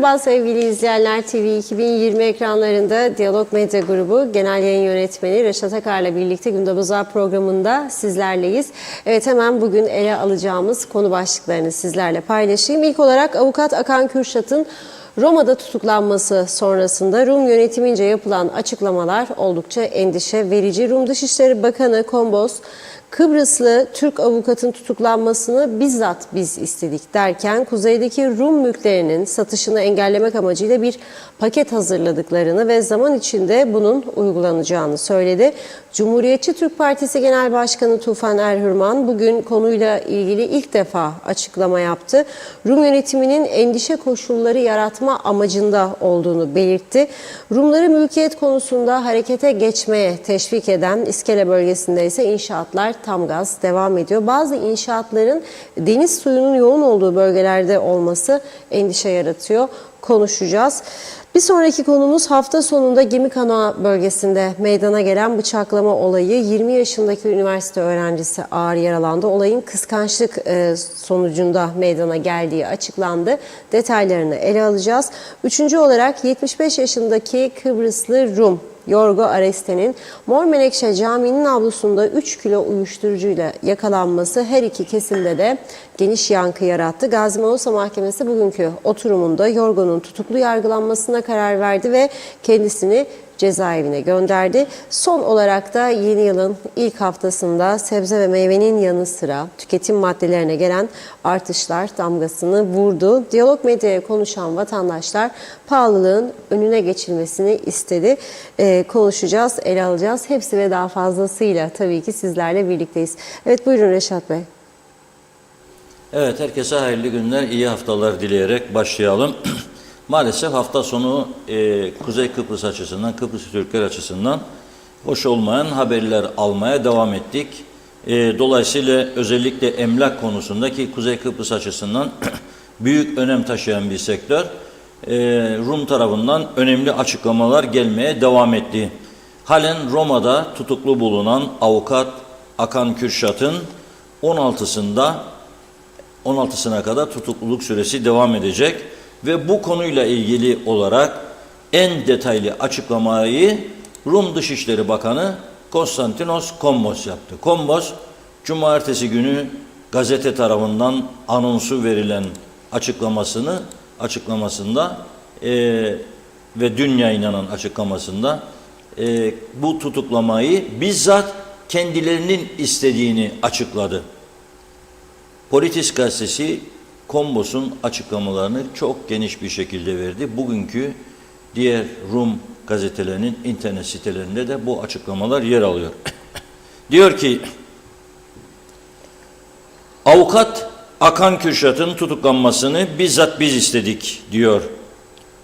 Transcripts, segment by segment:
Merhaba sevgili izleyenler, TV 2020 ekranlarında Diyalog Medya Grubu Genel Yayın Yönetmeni Reşat Akar'la birlikte Gündem Özel programında sizlerleyiz. Evet, hemen bugün ele alacağımız konu başlıklarını sizlerle paylaşayım. İlk olarak avukat Akan Kürşat'ın Roma'da tutuklanması sonrasında Rum yönetimince yapılan açıklamalar oldukça endişe verici. Rum Dışişleri Bakanı Kombos, Kıbrıslı Türk avukatın tutuklanmasını bizzat biz istedik derken kuzeydeki Rum mülklerinin satışını engellemek amacıyla bir paket hazırladıklarını ve zaman içinde bunun uygulanacağını söyledi. Cumhuriyetçi Türk Partisi Genel Başkanı Tufan Erhürman bugün konuyla ilgili ilk defa açıklama yaptı. Rum yönetiminin endişe koşulları yaratma amacında olduğunu belirtti. Rumları mülkiyet konusunda harekete geçmeye teşvik eden İskele bölgesinde ise inşaatlar tam gaz devam ediyor. Bazı inşaatların deniz suyunun yoğun olduğu bölgelerde olması endişe yaratıyor. Konuşacağız. Bir sonraki konumuz hafta sonunda Gemikano bölgesinde meydana gelen bıçaklama olayı. 20 yaşındaki üniversite öğrencisi ağır yaralandı. Olayın kıskançlık sonucunda meydana geldiği açıklandı. Detaylarını ele alacağız. Üçüncü olarak 75 yaşındaki Kıbrıslı Rum Yorgo Areste'nin Mor Menekşe Camii'nin avlusunda 3 kilo uyuşturucuyla yakalanması her iki kesimde de geniş yankı yarattı. Gazi Mausa Mahkemesi bugünkü oturumunda Yorgo'nun tutuklu yargılanmasına karar verdi ve kendisini cezaevine gönderdi. Son olarak da yeni yılın ilk haftasında sebze ve meyvenin yanı sıra tüketim maddelerine gelen artışlar damgasını vurdu. Diyalog Medya'ya konuşan vatandaşlar pahalılığın önüne geçilmesini istedi. Konuşacağız, ele alacağız. Hepsi ve daha fazlasıyla tabii ki sizlerle birlikteyiz. Evet, buyurun Reşat Bey. Evet, herkese hayırlı günler, iyi haftalar dileyerek başlayalım. Maalesef hafta sonu Kuzey Kıbrıs açısından, Kıbrıs Türkler açısından hoş olmayan haberler almaya devam ettik. Dolayısıyla özellikle emlak konusundaki Kuzey Kıbrıs açısından büyük önem taşıyan bir sektör. Rum tarafından önemli açıklamalar gelmeye devam etti. Halen Roma'da tutuklu bulunan avukat Akan Kürşat'ın 16'sına kadar tutukluluk süresi devam edecek. Ve bu konuyla ilgili olarak en detaylı açıklamayı Rum Dışişleri Bakanı Konstantinos Kombos yaptı. Kombos, cumartesi günü gazete tarafından anonsu verilen açıklamasında ve dün yayınlanan açıklamasında bu tutuklamayı bizzat kendilerinin istediğini açıkladı. Politis gazetesi Kombos'un açıklamalarını çok geniş bir şekilde verdi. Bugünkü diğer Rum gazetelerinin internet sitelerinde de bu açıklamalar yer alıyor. Diyor ki, avukat Akan Kürşat'ın tutuklanmasını bizzat biz istedik diyor.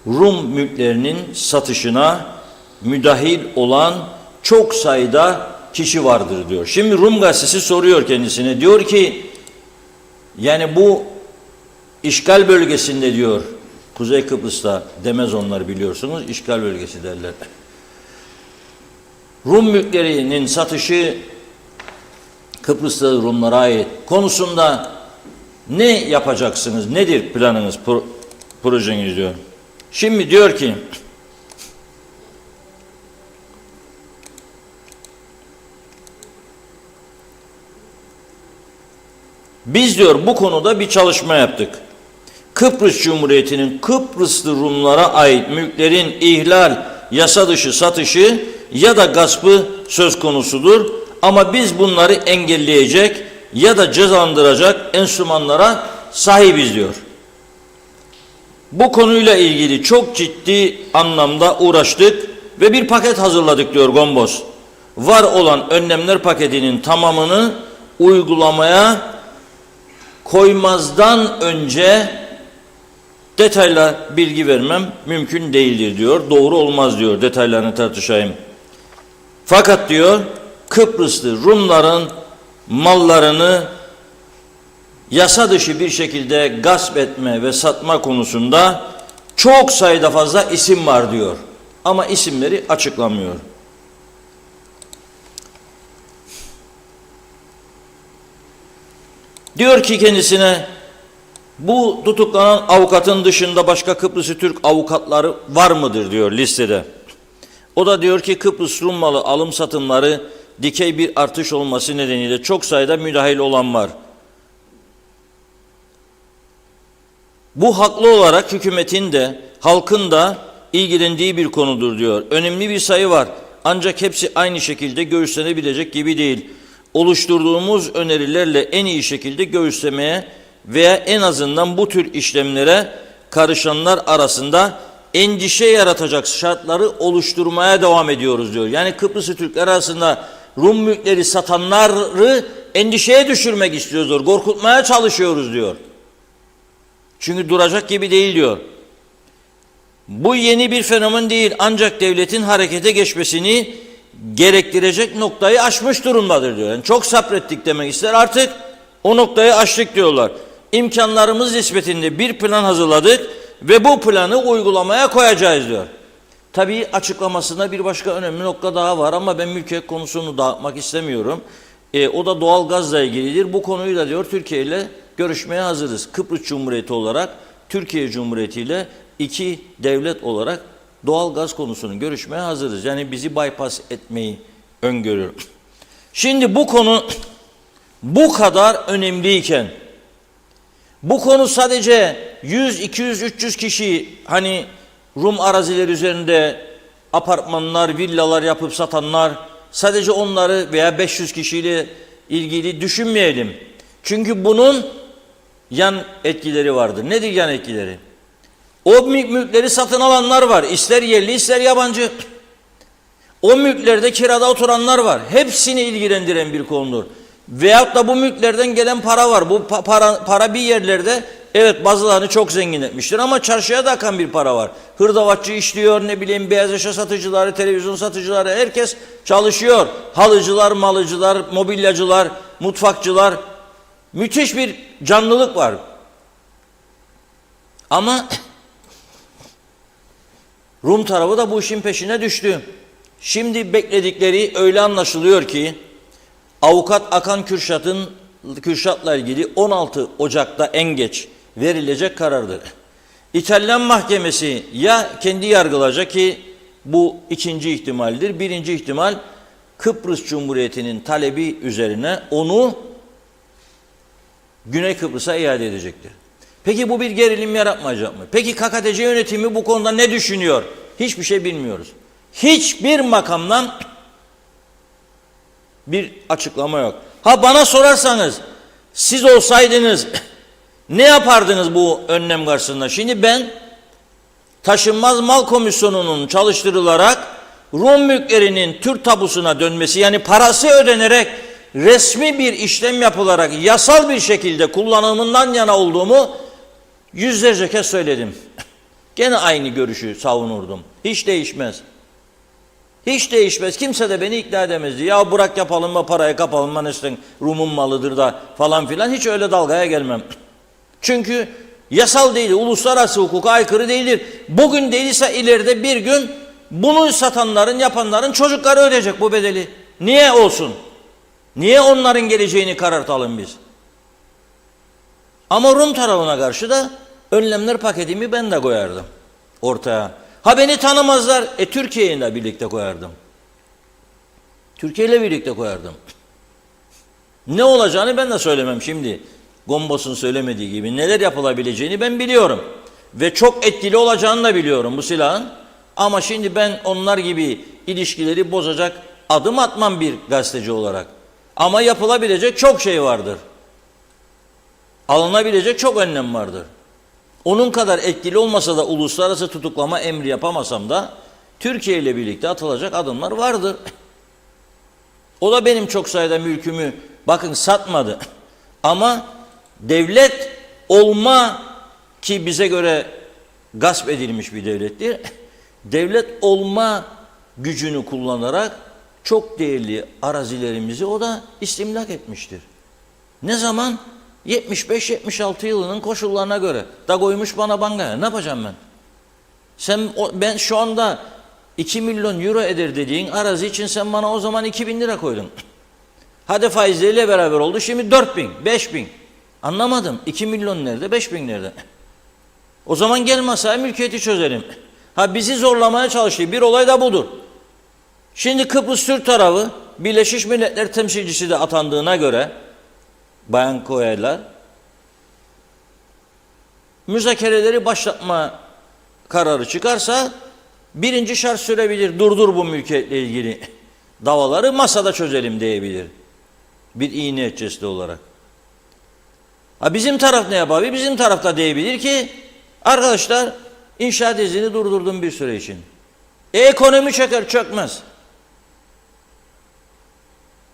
Rum mülklerinin satışına müdahil olan çok sayıda kişi vardır diyor. Şimdi Rum gazetesi soruyor kendisine, diyor ki, yani bu İşgal bölgesinde diyor, Kuzey Kıbrıs'ta demez onlar biliyorsunuz, işgal bölgesi derler. Rum mülklerinin satışı Kıbrıs'ta Rumlara ait konusunda ne yapacaksınız, nedir planınız, projeniz diyor. Şimdi diyor ki, biz diyor bu konuda bir çalışma yaptık. Kıbrıs Cumhuriyeti'nin Kıbrıslı Rumlara ait mülklerin ihlal, yasa dışı satışı ya da gaspı söz konusudur. Ama biz bunları engelleyecek ya da cezalandıracak enstrümanlara sahibiz diyor. Bu konuyla ilgili çok ciddi anlamda uğraştık ve bir paket hazırladık diyor Kombos. Var olan önlemler paketinin tamamını uygulamaya koymazdan önce detayla bilgi vermem mümkün değildir diyor. Doğru olmaz diyor, detaylarını tartışayım. Fakat diyor Kıbrıslı Rumların mallarını yasa dışı bir şekilde gasp etme ve satma konusunda çok sayıda fazla isim var diyor. Ama isimleri açıklamıyor. Diyor ki kendisine, Bu tutuklanan avukatın dışında başka Kıbrıslı Türk avukatları var mıdır diyor listede. O da diyor ki Kıbrıs Rum malı alım satımları dikey bir artış olması nedeniyle çok sayıda müdahil olan var. Bu haklı olarak hükümetin de halkın da ilgilendiği bir konudur diyor. Önemli bir sayı var ancak hepsi aynı şekilde göğüslenebilecek gibi değil. Oluşturduğumuz önerilerle en iyi şekilde göğüslemeye veya en azından bu tür işlemlere karışanlar arasında endişe yaratacak şartları oluşturmaya devam ediyoruz diyor. Yani Kıbrıslı Türkler arasında Rum mülkleri satanları endişeye düşürmek istiyoruz diyor. Korkutmaya çalışıyoruz diyor. Çünkü duracak gibi değil diyor. Bu yeni bir fenomen değil ancak devletin harekete geçmesini gerektirecek noktayı aşmış durumdadır diyor. Yani çok sabrettik demek ister, artık o noktayı aştık diyorlar. İmkanlarımız nispetinde bir plan hazırladık ve bu planı uygulamaya koyacağız diyor. Tabii açıklamasında bir başka önemli nokta daha var ama ben mülkiyet konusunu dağıtmak istemiyorum. O da doğal gazla ilgilidir. Bu konuyu da diyor Türkiye ile görüşmeye hazırız. Kıbrıs Cumhuriyeti olarak Türkiye Cumhuriyeti ile iki devlet olarak doğal gaz konusunu görüşmeye hazırız. Yani bizi bypass etmeyi öngörüyor. Şimdi bu konu bu kadar önemliyken, bu konu sadece 100, 200, 300 kişi hani Rum arazileri üzerinde apartmanlar, villalar yapıp satanlar, sadece onları veya 500 kişiyle ilgili düşünmeyelim. Çünkü bunun yan etkileri vardır. Nedir yan etkileri? O mülkleri satın alanlar var. İster yerli ister yabancı. O mülklerde kirada oturanlar var. Hepsini ilgilendiren bir konudur. Veyahut da bu mülklerden gelen para var. Bu para bir yerlerde evet bazılarını çok zengin etmiştir ama çarşıya da akan bir para var. Hırdavatçı işliyor, ne bileyim beyaz eşya satıcıları, televizyon satıcıları, herkes çalışıyor. Halıcılar, malıcılar, mobilyacılar, mutfakçılar. Müthiş bir canlılık var. Ama Rum tarafı da bu işin peşine düştü. Şimdi bekledikleri öyle anlaşılıyor ki avukat Akan Kürşat'la ilgili 16 Ocak'ta en geç verilecek karardır. İtalyan mahkemesi ya kendi yargılayacak ki bu ikinci ihtimaldir. Birinci ihtimal Kıbrıs Cumhuriyeti'nin talebi üzerine onu Güney Kıbrıs'a iade edecektir. Peki bu bir gerilim yaratmayacak mı? Peki KKTC yönetimi bu konuda ne düşünüyor? Hiçbir şey bilmiyoruz. Hiçbir makamdan bir açıklama yok. Ha bana sorarsanız siz olsaydınız ne yapardınız bu önlem karşısında? Şimdi ben Taşınmaz Mal Komisyonu'nun çalıştırılarak Rum mülklerinin Türk tabusuna dönmesi, yani parası ödenerek resmi bir işlem yapılarak yasal bir şekilde kullanımından yana olduğumu yüzlerce kez söyledim. Gene aynı görüşü savunurdum. Hiç değişmez. Hiç değişmez. Kimse de beni ikna edemezdi. Ya bırak yapalım mı, parayı kapalım mı, işte Rum'un malıdır da falan filan. Hiç öyle dalgaya gelmem. Çünkü yasal değil, uluslararası hukuka aykırı değildir. Bugün değilse ileride bir gün bunu satanların, yapanların çocukları ödeyecek bu bedeli. Niye olsun? Niye onların geleceğini karartalım biz? Ama Rum tarafına karşı da önlemler paketimi ben de koyardım ortaya. Ha beni tanımazlar, Türkiye ile birlikte koyardım. Türkiye ile birlikte koyardım. Ne olacağını ben de söylemem şimdi. Gombos'un söylemediği gibi neler yapılabileceğini ben biliyorum. Ve çok etkili olacağını da biliyorum bu silahın. Ama şimdi ben onlar gibi ilişkileri bozacak adım atmam bir gazeteci olarak. Ama yapılabilecek çok şey vardır. Alınabilecek çok önlem vardır. Onun kadar etkili olmasa da uluslararası tutuklama emri yapamasam da Türkiye ile birlikte atılacak adımlar vardır. O da benim çok sayıda mülkümü bakın satmadı. Ama devlet olma, ki bize göre gasp edilmiş bir devlettir. Devlet olma gücünü kullanarak çok değerli arazilerimizi o da istimlak etmiştir. Ne zaman? 75-76 yılının koşullarına göre. Da koymuş bana bankaya. Ne yapacağım ben? Ben şu anda 2 milyon euro eder dediğin arazi için sen bana o zaman 2.000 lira koydun. Hadi faizleriyle beraber oldu. Şimdi 4.000, 5.000. Anlamadım. 2 milyon nerede? 5 bin nerede? O zaman gel masaya mülkiyeti çözelim. Ha bizi zorlamaya çalıştığı bir olay da budur. Şimdi Kıbrıs Türk tarafı Birleşmiş Milletler temsilcisi de atandığına göre Bayan Koyerler müzakereleri başlatma kararı çıkarsa birinci şart sürebilir. Durdur bu mülkiyetle ilgili davaları masada çözelim diyebilir. Bir iyi niyet cesti olarak. Ha bizim taraf ne yapabilir? Bizim tarafta diyebilir ki arkadaşlar inşaat izni durdurdum bir süre için. Ekonomi çöker çökmez.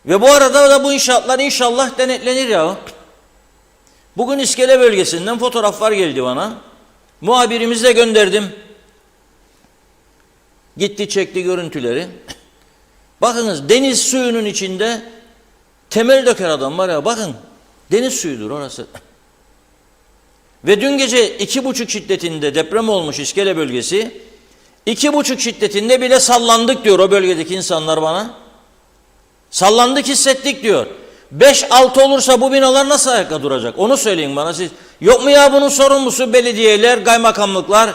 Ve bu arada da bu inşaatlar inşallah denetlenir ya. Bugün İskele bölgesinden fotoğraflar geldi bana. Muhabirimize gönderdim. Gitti çekti görüntüleri. Bakınız deniz suyunun içinde temel döker adam var ya, bakın deniz suyudur orası. Ve dün gece 2,5 şiddetinde deprem olmuş İskele bölgesi. 2,5 şiddetinde bile sallandık diyor o bölgedeki insanlar bana. Sallandık, hissettik diyor. 5-6 olursa bu binalar nasıl ayakta duracak? Onu söyleyin bana siz. Yok mu ya bunun sorumlusu belediyeler, kaymakamlıklar,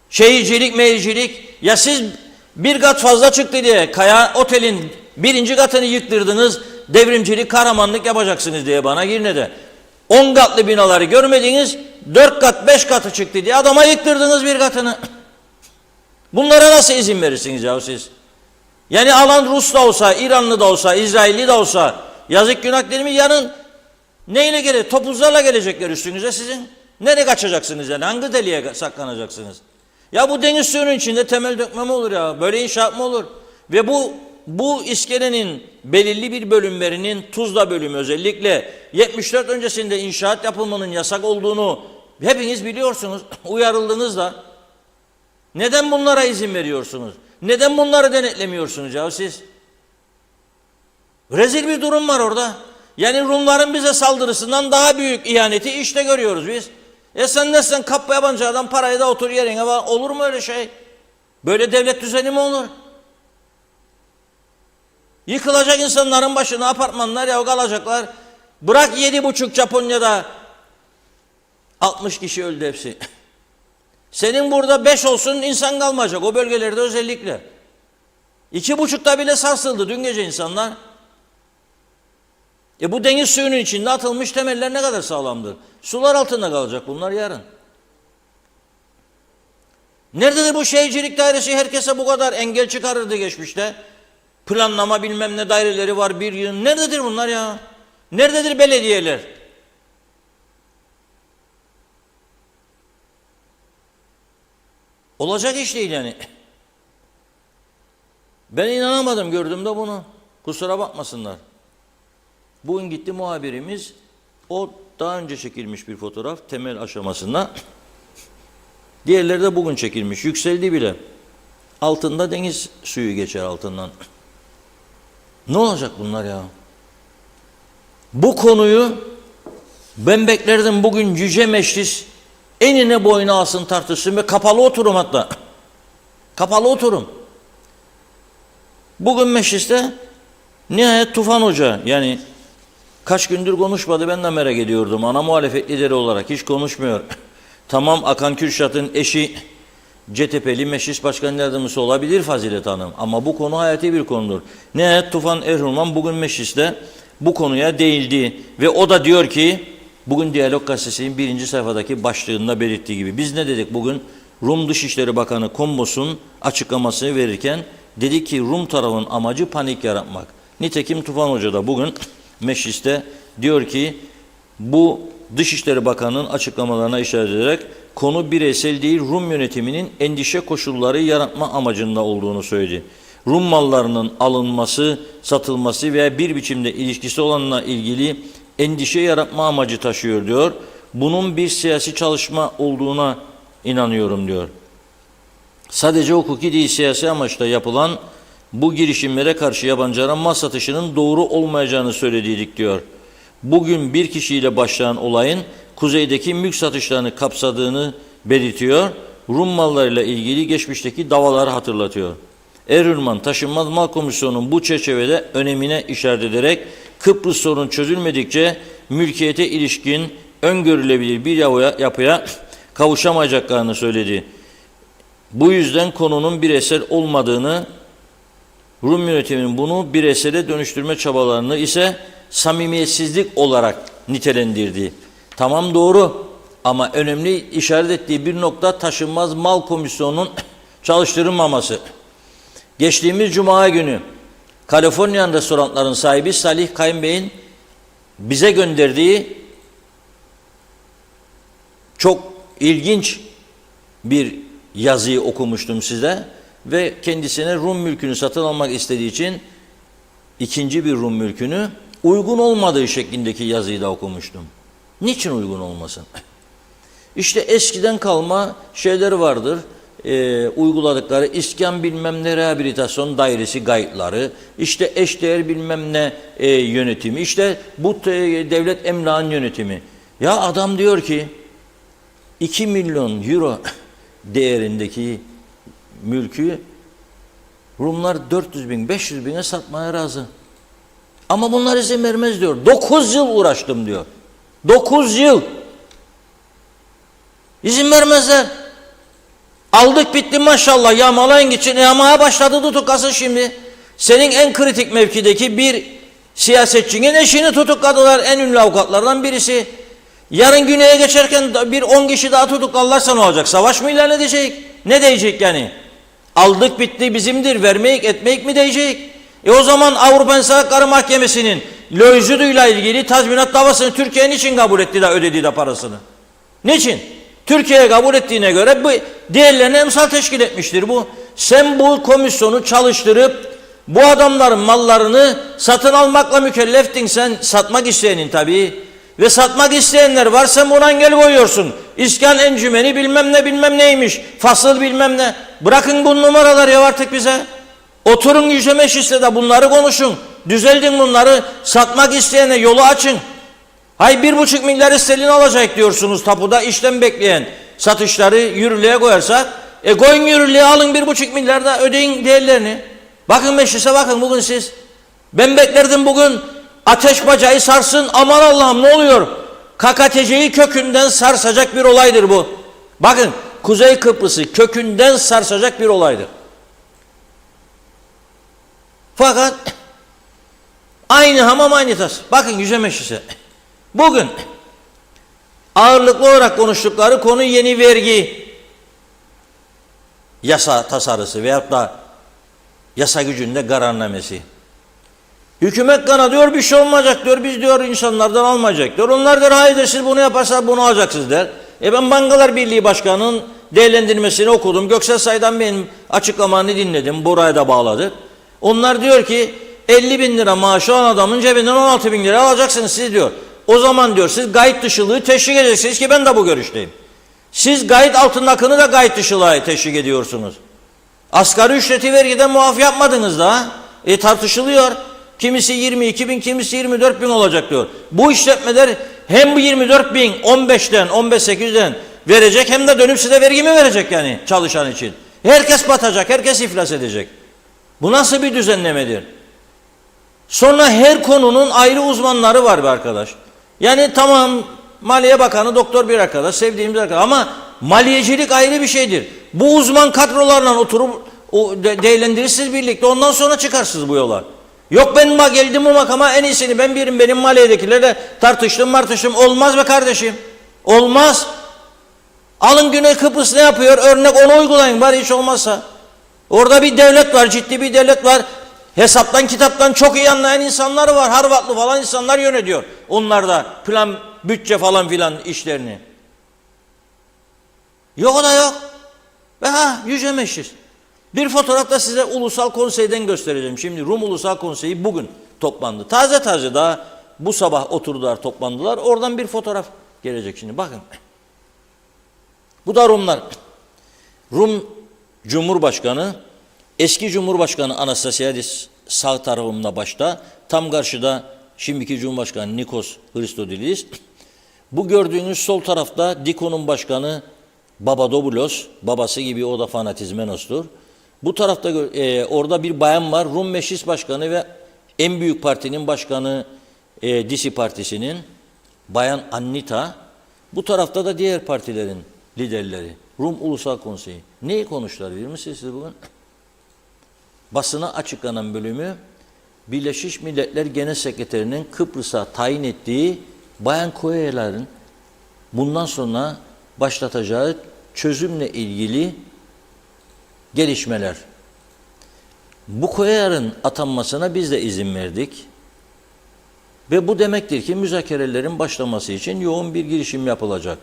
şehircilik, meyilcilik? Ya siz bir kat fazla çıktı diye Kaya Otel'in 1. katını yıktırdınız, devrimcilik, kahramanlık yapacaksınız diye bana Girne'de. 10 katlı binaları görmediniz, 4 kat, 5 katı çıktı diye adama yıktırdınız bir katını. Bunlara nasıl izin verirsiniz ya siz? Yani alan Rus da olsa, İranlı da olsa, İsrailli de olsa yazık günah değil mi? Yarın neyle gelecek? Topuzlarla gelecekler üstünüze sizin. Nereye kaçacaksınız yani? Hangi deliğe saklanacaksınız? Ya bu deniz suyunun içinde temel dökme mi olur ya? Böyle inşaat mı olur? Ve bu iskelenin belirli bir bölümlerinin Tuzla bölümü özellikle 74 öncesinde inşaat yapılmanın yasak olduğunu hepiniz biliyorsunuz. Uyarıldınız da. Neden bunlara izin veriyorsunuz? Neden bunları denetlemiyorsunuz ya siz? Rezil bir durum var orada. Yani Rumların bize saldırısından daha büyük ihaneti işte görüyoruz biz. Sen nesin kapı yabancı adam, parayı da otur yerine var. Olur mu öyle şey? Böyle devlet düzeni mi olur? Yıkılacak insanların başına apartmanlar ya kalacaklar. Bırak 7,5 Japonya'da 60 kişi öldü hepsi. Senin burada 5 olsun insan kalmayacak o bölgelerde özellikle. 2,5'ta bile sarsıldı dün gece insanlar. Bu deniz suyunun içinde atılmış temeller ne kadar sağlamdır? Sular altında kalacak bunlar yarın. Nerededir bu şehircilik dairesi, herkese bu kadar engel çıkarırdı geçmişte? Planlama bilmem ne daireleri var bir yıl. Nerededir bunlar ya? Nerededir belediyeler? Olacak iş değil yani. Ben inanamadım gördüğümde bunu. Kusura bakmasınlar. Bugün gitti muhabirimiz, o daha önce çekilmiş bir fotoğraf temel aşamasında. Diğerleri de bugün çekilmiş. Yükseldi bile. Altında deniz suyu geçer altından. Ne olacak bunlar ya? Bu konuyu ben beklerdim bugün Yüce Meclis enine boyuna alsın tartışsın ve kapalı oturum hatta. Kapalı oturum. Bugün mecliste nihayet Tufan Hoca, yani kaç gündür konuşmadı, ben de merak ediyordum. Ana muhalefet lideri olarak hiç konuşmuyor. Tamam, Akan Kürşat'ın eşi CTP'li meclis başkan yardımcısı olabilir Fazilet Hanım. Ama bu konu hayati bir konudur. Nihayet Tufan Erhurman bugün mecliste bu konuya değildi. Ve o da diyor ki, bugün Diyalog Gazetesi'nin 1. sayfadaki başlığında belirttiği gibi, biz ne dedik bugün? Rum Dışişleri Bakanı Kombos'un açıklamasını verirken dedi ki Rum tarafın amacı panik yaratmak. Nitekim Tufan Hoca da bugün mecliste diyor ki bu Dışişleri Bakanı'nın açıklamalarına işaret ederek konu bireysel değil, Rum yönetiminin endişe koşulları yaratma amacında olduğunu söyledi. Rum mallarının alınması, satılması veya bir biçimde ilişkisi olanla ilgili endişe yaratma amacı taşıyor diyor. Bunun bir siyasi çalışma olduğuna inanıyorum diyor. Sadece hukuki değil, siyasi amaçla yapılan bu girişimlere karşı yabancılara mal satışının doğru olmayacağını söylediydik diyor. Bugün bir kişiyle başlayan olayın kuzeydeki mülk satışlarını kapsadığını belirtiyor. Rum mallarıyla ilgili geçmişteki davaları hatırlatıyor. Erhurman Taşınmaz Mal Komisyonu'nun bu çerçevede önemine işaret ederek Kıbrıs sorunu çözülmedikçe mülkiyete ilişkin öngörülebilir bir yapıya kavuşamayacaklarını söyledi. Bu yüzden konunun bireysel olmadığını, Rum yönetiminin bunu bireysele dönüştürme çabalarını ise samimiyetsizlik olarak nitelendirdi. Tamam, doğru, ama önemli işaret ettiği bir nokta taşınmaz mal komisyonunun çalıştırılmaması. Geçtiğimiz Cuma günü Kaliforniya restoranların sahibi Salih Kayın Bey'in bize gönderdiği çok ilginç bir yazıyı okumuştum size ve kendisine Rum mülkünü satın almak istediği için ikinci bir Rum mülkünü uygun olmadığı şeklindeki yazıyı da okumuştum. Niçin uygun olmasın? İşte eskiden kalma şeyler vardır. Uyguladıkları iskan bilmem ne rehabilitasyon dairesi gayetleri, işte eşdeğer bilmem ne yönetimi, işte bu devlet emlakın yönetimi. Ya adam diyor ki 2 milyon euro değerindeki mülkü Rumlar 400 bin, 500 bine satmaya razı. Ama bunlar izin vermez diyor. 9 yıl uğraştım diyor. 9 yıl. İzin vermezler. Aldık bitti maşallah, yağmalayın gitsin. Yağmaya başladı tutuklasın şimdi. Senin en kritik mevkideki bir siyasetçinin eşini tutukladılar, en ünlü avukatlardan birisi. Yarın güneye geçerken bir 10 kişi daha tutuklarlarsa ne olacak? Savaş mı ilan edecek? Ne diyecek yani? Aldık bitti bizimdir, vermeyik etmeyik mi diyecek? O zaman Avrupa İnsan Hakları Mahkemesi'nin Lojuduyla ilgili tazminat davasını Türkiye niçin kabul etti de ödedi de parasını? Niçin? Türkiye kabul ettiğine göre bu diğerlerine emsal teşkil etmiştir bu. Sen bu komisyonu çalıştırıp bu adamların mallarını satın almakla mükelleftin, sen satmak isteyenin tabii. Ve satmak isteyenler var, sen buna engel koyuyorsun. İskan encümeni bilmem ne bilmem neymiş, fasıl bilmem ne. Bırakın bu numaraları ya artık bize. Oturun Yüce Meclis'te de bunları konuşun. Düzeldin bunları, satmak isteyene yolu açın. Hay 1,5 milyar sterlin alacak diyorsunuz tapuda işlem bekleyen satışları yürürlüğe koyarsak. Koyun yürürlüğe, alın 1,5 milyar da ödeyin değerlerini. Bakın meclise bakın bugün siz. Ben beklerdim bugün ateş bacağı sarsın, aman Allah'ım ne oluyor? KKTC'yi kökünden sarsacak bir olaydır bu. Bakın Kuzey Kıbrıs'ı kökünden sarsacak bir olaydır. Fakat aynı hamam aynı tas. Bakın Yüce Meclis'e. Bugün ağırlıklı olarak konuştukları konu yeni vergi yasa tasarısı veyahut da yasa gücünde kararnamesi. Hükümet kana diyor bir şey olmayacak diyor, biz diyor insanlardan almayacak diyor. Onlar der hayır siz bunu yaparsa bunu alacaksınız der. Ben Bankalar Birliği Başkanı'nın değerlendirmesini okudum. Göksel Say'dan benim açıklamalarını dinledim. Buraya da bağladık. Onlar diyor ki 50 bin lira maaşı olan adamın cebinden 16 bin lira alacaksınız siz diyor. O zaman diyor siz gayet dışılığı teşvik edeceksiniz ki ben de bu görüşteyim. Siz gayet altındakini da gayet dışılığa teşvik ediyorsunuz. Asgari ücreti vergiden muaf yapmadınız da. Tartışılıyor. Kimisi 22 bin, kimisi 24 bin olacak diyor. Bu işletmeler hem bu 24 bin 15'ten 15-8'den verecek hem de dönüp size vergi mi verecek yani çalışan için. Herkes batacak, herkes iflas edecek. Bu nasıl bir düzenlemedir? Sonra her konunun ayrı uzmanları var be arkadaş. Yani tamam Maliye Bakanı doktor bir arkadaş, sevdiğimiz arkadaş ama maliyecilik ayrı bir şeydir. Bu uzman kadrolarla oturup değerlendirirsiniz birlikte, ondan sonra çıkarsınız bu yola. Yok ben geldim bu makama en iyisini ben birim, benim maliyedekilerle tartıştım olmaz be kardeşim. Olmaz. Alın Güney Kıbrıs ne yapıyor? Örnek onu uygulayın bari hiç olmazsa. Orada bir devlet var, ciddi bir devlet var. Hesaptan kitaptan çok iyi anlayan insanlar var. Harvardlı falan insanlar yönetiyor. Onlar da plan, bütçe falan filan işlerini. Yok o da yok. Ve Yüce Meclis. Bir fotoğraf da size Ulusal Konsey'den göstereceğim. Şimdi Rum Ulusal Konseyi bugün toplandı. Taze daha bu sabah oturdular, toplandılar. Oradan bir fotoğraf gelecek şimdi. Bakın. Bu da Rumlar. Rum Cumhurbaşkanı, eski Cumhurbaşkanı Anastasiadis sağ tarafımda başta, tam karşıda şimdiki Cumhurbaşkanı Nikos Christodoulidis. Bu gördüğünüz sol tarafta Dikon'un başkanı Babadopoulos, babası gibi o da fanatizmenostur. Bu tarafta orada bir bayan var, Rum Meclis Başkanı ve en büyük partinin başkanı Disi Partisi'nin Bayan Annita, bu tarafta da diğer partilerin liderleri, Rum Ulusal Konseyi. Neyi konuştular bilir misiniz siz bugün? Basına açıklanan bölümü, Birleşmiş Milletler Genel Sekreterinin Kıbrıs'a tayin ettiği Bayan Koyer'lerin bundan sonra başlatacağı çözümle ilgili gelişmeler. Bu Koyer'in atanmasına biz de izin verdik. Ve bu demektir ki müzakerelerin başlaması için yoğun bir girişim yapılacak.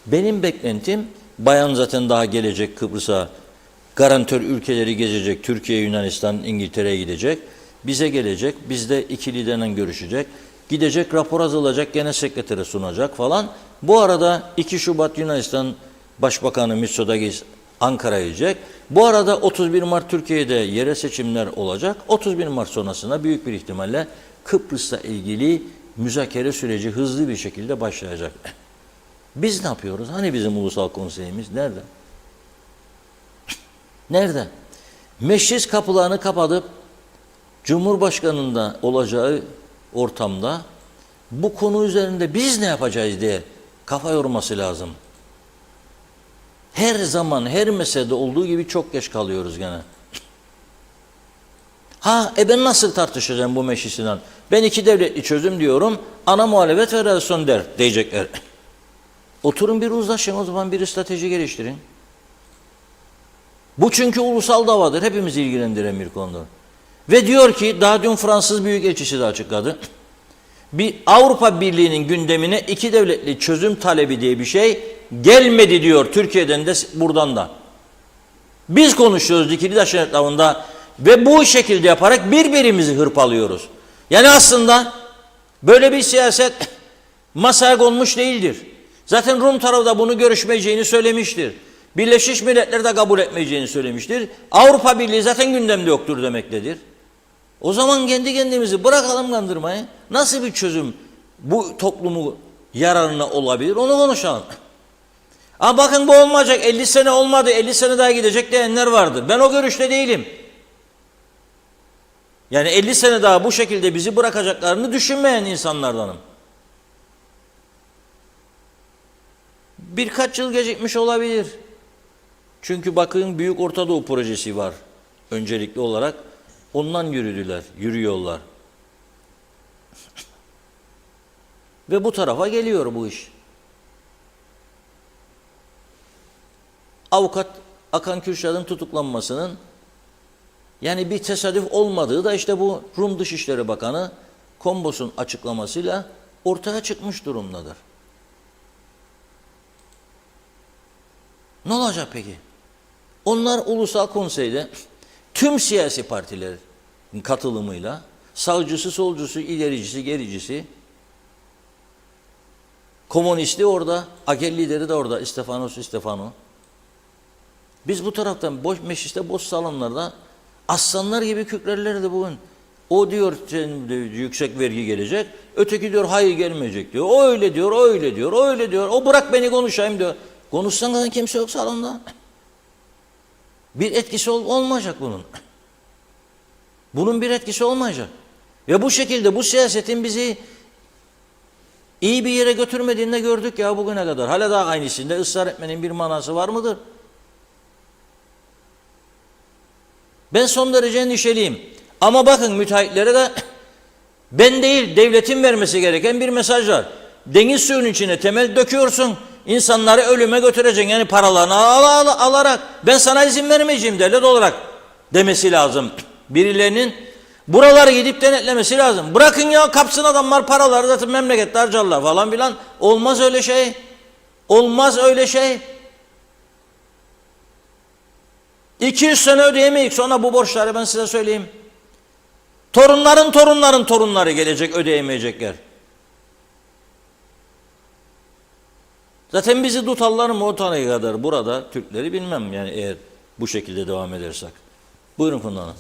Benim beklentim, bayan zaten daha gelecek Kıbrıs'a, garantör ülkeleri gezecek, Türkiye, Yunanistan, İngiltere'ye gidecek, bize gelecek, bizde iki liderle görüşecek, gidecek, rapor hazırlayacak, genel sekretere sunacak falan. Bu arada 2 Şubat Yunanistan Başbakanı Mitsotakis Ankara'ya gidecek. Bu arada 31 Mart Türkiye'de yerel seçimler olacak. 31 Mart sonrasında büyük bir ihtimalle Kıbrıs'la ilgili müzakere süreci hızlı bir şekilde başlayacak. Biz ne yapıyoruz? Hani bizim ulusal konseyimiz nerede? Nerede? Meclis kapılarını kapatıp Cumhurbaşkanı'nda olacağı ortamda bu konu üzerinde biz ne yapacağız diye kafa yorması lazım. Her zaman, her meselede olduğu gibi çok geç kalıyoruz gene. Ben nasıl tartışacağım bu meclisinden? Ben 2 devletli çözüm diyorum, ana muhalefet federasyon diyecekler. Oturun bir uzlaşın, o zaman bir strateji geliştirin. Bu çünkü ulusal davadır, hepimizi ilgilendiren bir konudur. Ve diyor ki, daha dün Fransız Büyükelçisi de açıkladı. Bir Avrupa Birliği'nin gündemine 2 devletli çözüm talebi diye bir şey gelmedi diyor, Türkiye'den de buradan da. Biz konuşuyoruz dikili taşın etrafında ve bu şekilde yaparak birbirimizi hırpalıyoruz. Yani aslında böyle bir siyaset masaya konmuş değildir. Zaten Rum tarafı da bunu görüşmeyeceğini söylemiştir. Birleşmiş Milletler de kabul etmeyeceğini söylemiştir. Avrupa Birliği zaten gündemde yoktur demektedir. O zaman kendi kendimizi bırakalım kandırmayı. Nasıl bir çözüm bu toplumu yararına olabilir onu konuşalım. Bakın bu olmayacak, 50 sene olmadı, 50 sene daha gidecek diyenler vardır. Ben o görüşte değilim. Yani 50 sene daha bu şekilde bizi bırakacaklarını düşünmeyen insanlardanım. Birkaç yıl gecikmiş olabilir. Çünkü bakın Büyük Orta Doğu projesi var öncelikli olarak. Ondan yürüyorlar. Ve bu tarafa geliyor bu iş. Avukat Hakan Kürşat'ın tutuklanmasının yani bir tesadüf olmadığı da işte bu Rum Dışişleri Bakanı Kombos'un açıklamasıyla ortaya çıkmış durumdadır. Ne olacak peki? Onlar Ulusal Konsey'de tüm siyasi partilerin katılımıyla sağcısı, solcusu, ilericisi, gericisi, komünisti orada, AKEL lideri de orada, Stefano. Biz bu taraftan mecliste boş salonlarda aslanlar gibi kükrerlerdi bugün. O diyor yüksek vergi gelecek, öteki diyor hayır gelmeyecek diyor. O öyle diyor, o öyle diyor, o öyle diyor. O bırak beni konuşayım diyor. Konuşsan kadar kimse yok salonda. Bir etkisi olmayacak bunun. Bunun bir etkisi olmayacak. Ve bu şekilde bu siyasetin bizi iyi bir yere götürmediğini de gördük ya bugüne kadar. Hala daha aynısında ısrar etmenin bir manası var mıdır? Ben son derece endişeliyim. Ama bakın müteahhitlere de ben değil devletin vermesi gereken bir mesaj var. Deniz suyunun içine temel döküyorsun. İnsanları ölüme götüreceksin. Yani paralarını alarak ben sana izin vermeyeceğim devlet olarak demesi lazım. Birilerinin buraları gidip denetlemesi lazım. Bırakın ya kapsın adamlar paraları zaten memlekette harcarlar falan filan. Olmaz öyle şey. Olmaz öyle şey. 200 sene ödeyemeyik sonra bu borçları ben size söyleyeyim. Torunların torunları gelecek ödeyemeyecekler. Zaten bizi tutarlar mı o taneye kadar burada Türkleri bilmem yani eğer bu şekilde devam edersek. Buyurun Funda Hanım.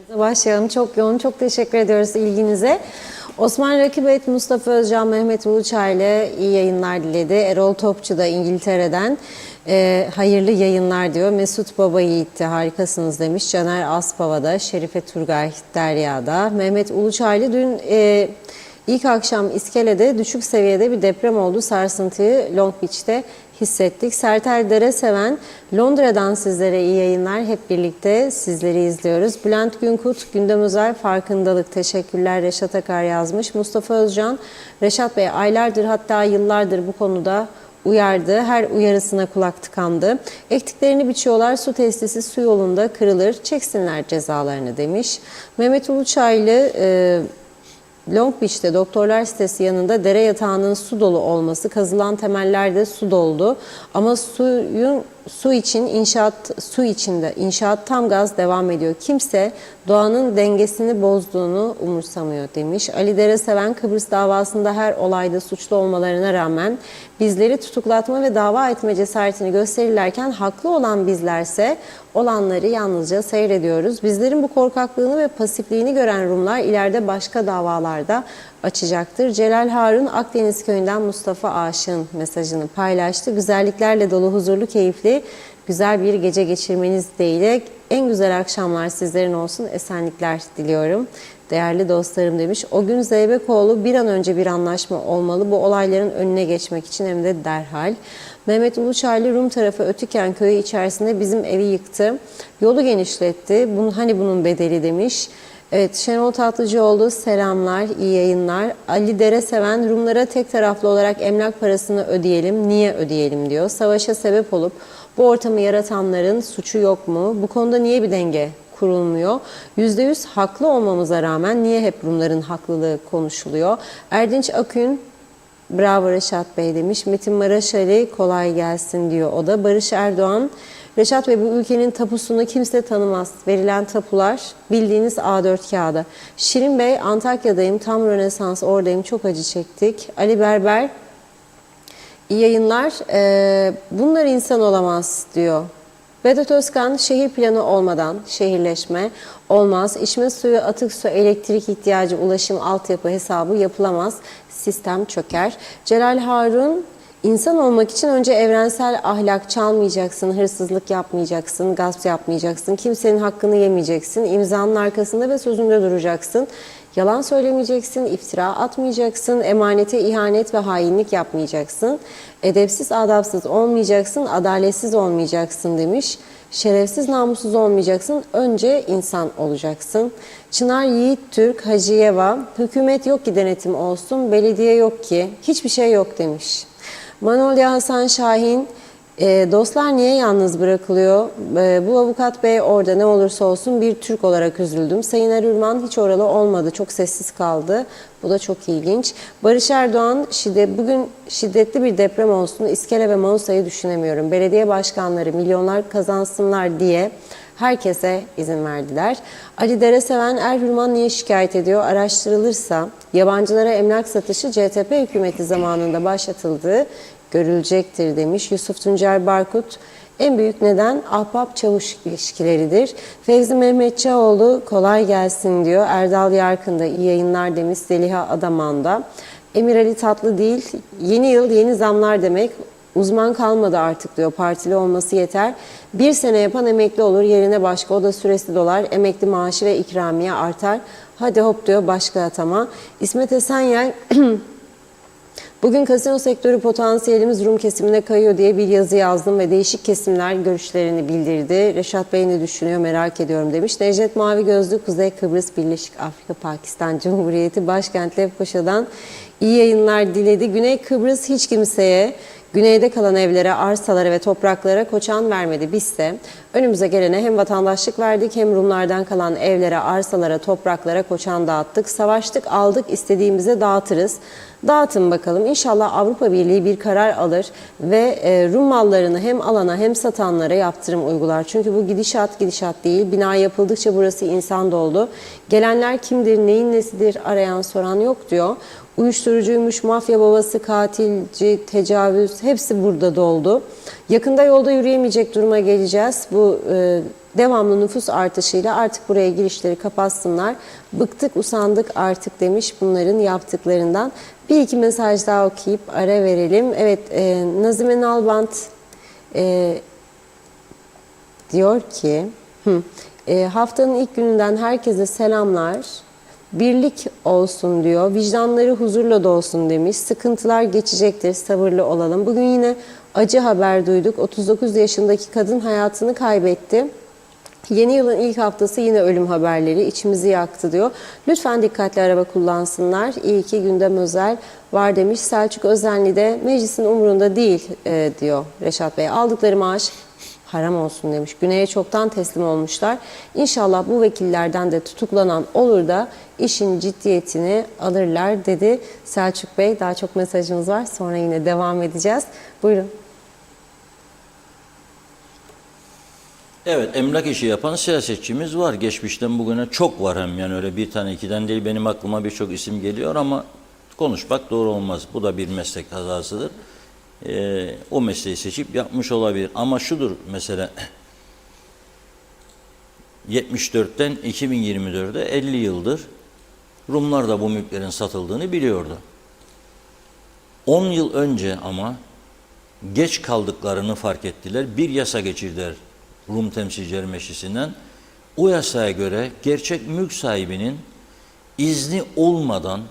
Başlayalım. Çok yoğun. Çok teşekkür ediyoruz ilginize. Osman Rakibet, Mustafa Özcan, Mehmet Uluçay ile iyi yayınlar diledi. Erol Topçu da İngiltere'den hayırlı yayınlar diyor. Mesut Baba Yiğit'ti, harikasınız demiş. Caner Aspava'da, Şerife Turgay Derya'da. Mehmet Uluçaylı dün ilk akşam İskele'de düşük seviyede bir deprem oldu. Sarsıntıyı Long Beach'te hissettik. Sertel Dereseven, Londra'dan sizlere iyi yayınlar. Hep birlikte sizleri izliyoruz. Bülent Günkut, gündem özel farkındalık. Teşekkürler, Reşat Akar yazmış. Mustafa Özcan, Reşat Bey aylardır hatta yıllardır bu konuda uyardı. Her uyarısına kulak tıkandı. Ektiklerini biçiyorlar. Su tesisi su yolunda kırılır. Çeksinler cezalarını demiş. Mehmet Uluçaylı, Long Beach'te doktorlar sitesi yanında dere yatağının su dolu olması, kazılan temellerde su doldu. Ama su içinde inşaat tam gaz devam ediyor. Kimse doğanın dengesini bozduğunu umursamıyor demiş. Ali Dereseven, Kıbrıs davasında her olayda suçlu olmalarına rağmen bizleri tutuklatma ve dava etme cesaretini gösterirlerken haklı olan bizlerse olanları yalnızca seyrediyoruz. Bizlerin bu korkaklığını ve pasifliğini gören Rumlar ileride başka davalarda açacaktır. Celal Harun, Akdeniz köyünden Mustafa Aşık'ın mesajını paylaştı. Güzelliklerle dolu, huzurlu, keyifli, güzel bir gece geçirmeniz dileğiyle en güzel akşamlar sizlerin olsun. Esenlikler diliyorum. Değerli dostlarım demiş. O gün Zeybekoğlu, bir an önce bir anlaşma olmalı. Bu olayların önüne geçmek için hem de derhal. Mehmet Uluçaylı, Rum tarafı Ötüken köyü içerisinde bizim evi yıktı. Yolu genişletti. Bunun bedeli demiş. Evet, Şenol Tatlıcıoğlu, selamlar, iyi yayınlar. Ali Dereseven, Rumlara tek taraflı olarak emlak parasını ödeyelim, niye ödeyelim diyor. Savaşa sebep olup bu ortamı yaratanların suçu yok mu? Bu konuda niye bir denge kurulmuyor? %100 haklı olmamıza rağmen niye hep Rumların haklılığı konuşuluyor? Erdinç Akün, bravo Reşat Bey demiş. Metin Maraşali, kolay gelsin diyor o da. Barış Erdoğan, Reşat Bey, bu ülkenin tapusunu kimse tanımaz. Verilen tapular bildiğiniz A4 kağıdı. Şirin Bey, Antakya'dayım, tam Rönesans, oradayım, çok acı çektik. Ali Berber, iyi yayınlar. Bunlar insan olamaz diyor. Vedat Özkan, şehir planı olmadan şehirleşme olmaz. İçme suyu, atık su, elektrik ihtiyacı, ulaşım, altyapı hesabı yapılamaz. Sistem çöker. Celal Harun, İnsan olmak için önce evrensel ahlak, çalmayacaksın, hırsızlık yapmayacaksın, gasp yapmayacaksın, kimsenin hakkını yemeyeceksin, imzanın arkasında ve sözünde duracaksın, yalan söylemeyeceksin, iftira atmayacaksın, emanete ihanet ve hainlik yapmayacaksın, edepsiz, adapsız olmayacaksın, adaletsiz olmayacaksın demiş. Şerefsiz, namussuz olmayacaksın, önce insan olacaksın. Çınar Yiğit Türk, Hacıyeva, hükümet yok ki denetim olsun, belediye yok ki, hiçbir şey yok demiş. Manolya Hasan Şahin, dostlar niye yalnız bırakılıyor? Bu avukat bey orada ne olursa olsun bir Türk olarak üzüldüm. Sayın Erürman hiç oralı olmadı, çok sessiz kaldı. Bu da çok ilginç. Barış Erdoğan, bugün şiddetli bir deprem olsun, İskele ve Mausa'yı düşünemiyorum. Belediye başkanları milyonlar kazansınlar diye herkese izin verdiler. Ali Dereseven, Erhürman niye şikayet ediyor? Araştırılırsa yabancılara emlak satışı CTP hükümeti zamanında başlatıldığı görülecektir demiş. Yusuf Tuncer Barkut, en büyük neden ahbap-çavuş ilişkileridir. Fevzi Mehmetçioğlu, kolay gelsin diyor. Erdal Yarkın da iyi yayınlar demiş. Zeliha Adaman'da. Emir Ali Tatlı değil, yeni yıl yeni zamlar demek. Uzman kalmadı artık diyor. Partili olması yeter. Bir sene yapan emekli olur. Yerine başka. O da süresi dolar. Emekli maaşı ve ikramiye artar. Hadi hop diyor başka atama. İsmet Esenyel, bugün kasino sektörü potansiyelimiz Rum kesimine kayıyor diye bir yazı yazdım ve değişik kesimler görüşlerini bildirdi. Reşat Bey ne düşünüyor merak ediyorum demiş. Necdet Mavi Gözlü, Kuzey Kıbrıs Birleşik Afrika Pakistan Cumhuriyeti Başkent Lefkoşa'dan iyi yayınlar diledi. Güney Kıbrıs hiç kimseye, güneyde kalan evlere, arsalara ve topraklara koçan vermedi. Bizse önümüze gelene hem vatandaşlık verdik hem Rumlardan kalan evlere, arsalara, topraklara koçan dağıttık. Savaştık, aldık, istediğimize dağıtırız. Dağıtın bakalım. İnşallah Avrupa Birliği bir karar alır ve Rum mallarını hem alana hem satanlara yaptırım uygular. Çünkü bu gidişat değil. Bina yapıldıkça burası insan doldu. Gelenler kimdir, neyin nesidir arayan soran yok diyor. Uyuşturucuymuş, mafya babası, katilci, tecavüz hepsi burada doldu. Yakında yolda yürüyemeyecek duruma geleceğiz. Bu devamlı nüfus artışıyla artık buraya girişleri kapatsınlar. Bıktık usandık artık demiş bunların yaptıklarından. Bir iki mesaj daha okuyup ara verelim. Evet, Nazime Nalbant diyor ki haftanın ilk gününden herkese selamlar. Birlik olsun diyor. Vicdanları huzurla dolsun demiş. Sıkıntılar geçecektir. Sabırlı olalım. Bugün yine acı haber duyduk. 39 yaşındaki kadın hayatını kaybetti. Yeni yılın ilk haftası yine ölüm haberleri içimizi yaktı diyor. Lütfen dikkatli araba kullansınlar. İyi ki gündem özel var demiş. Selçuk Özenli de meclisin umurunda değil diyor Reşat Bey. Aldıkları maaş haram olsun demiş. Güney'e çoktan teslim olmuşlar. İnşallah bu vekillerden de tutuklanan olur da işin ciddiyetini alırlar dedi Selçuk Bey. Daha çok mesajımız var. Sonra yine devam edeceğiz. Buyurun. Evet, emlak işi yapan siyasetçimiz var. Geçmişten bugüne çok var hem, yani öyle bir tane ikiden değil, benim aklıma birçok isim geliyor ama konuşmak doğru olmaz. Bu da bir meslek kazasıdır. O mesleği seçip yapmış olabilir. Ama şudur mesela, 74'ten 2024'e 50 yıldır Rumlar da bu mülklerin satıldığını biliyordu. 10 yıl önce ama geç kaldıklarını fark ettiler. Bir yasa geçirdiler Rum Temsilciler Meclisi'nden. O yasaya göre gerçek mülk sahibinin izni olmadan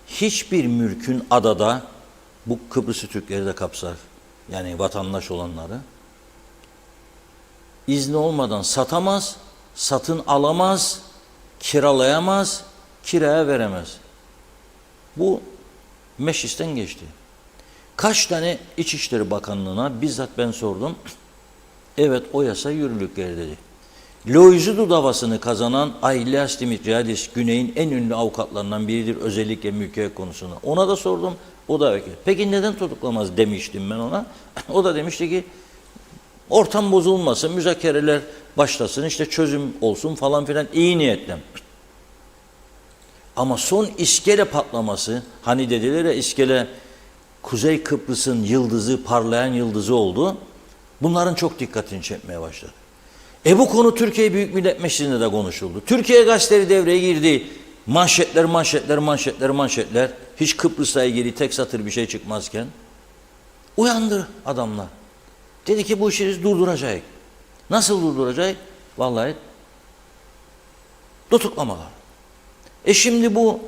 hiçbir mülkün adada, bu Kıbrıs'ı Türkleri de kapsar, yani vatandaş olanları, izni olmadan satamaz, satın alamaz, kiralayamaz, kiraya veremez. Bu meclisten geçti. Kaç tane İçişleri Bakanlığı'na bizzat ben sordum. Evet, o yasa yürürlükleri dedi. Loizudu davasını kazanan Ailias Dimitriadis, Güney'in en ünlü avukatlarından biridir, özellikle mülkiyet konusunda. Ona da sordum, o da öyle. Peki neden tutuklamaz demiştim ben ona. O da demişti ki ortam bozulmasın, müzakereler başlasın, işte çözüm olsun falan filan, iyi niyetle. Ama son iskele patlaması, hani dediler ya, iskele Kuzey Kıbrıs'ın yıldızı, parlayan yıldızı oldu. Bunların çok dikkatini çekmeye başladı. Bu konu Türkiye Büyük Millet Meclisi'nde de konuşuldu. Türkiye gazeteleri devreye girdi. Manşetler, manşetler, manşetler, manşetler. Hiç Kıbrıs'la ilgili tek satır bir şey çıkmazken uyandı adamlar. Dedi ki bu işi durduracak. Nasıl durduracak? Vallahi tutuklamalar. Şimdi bu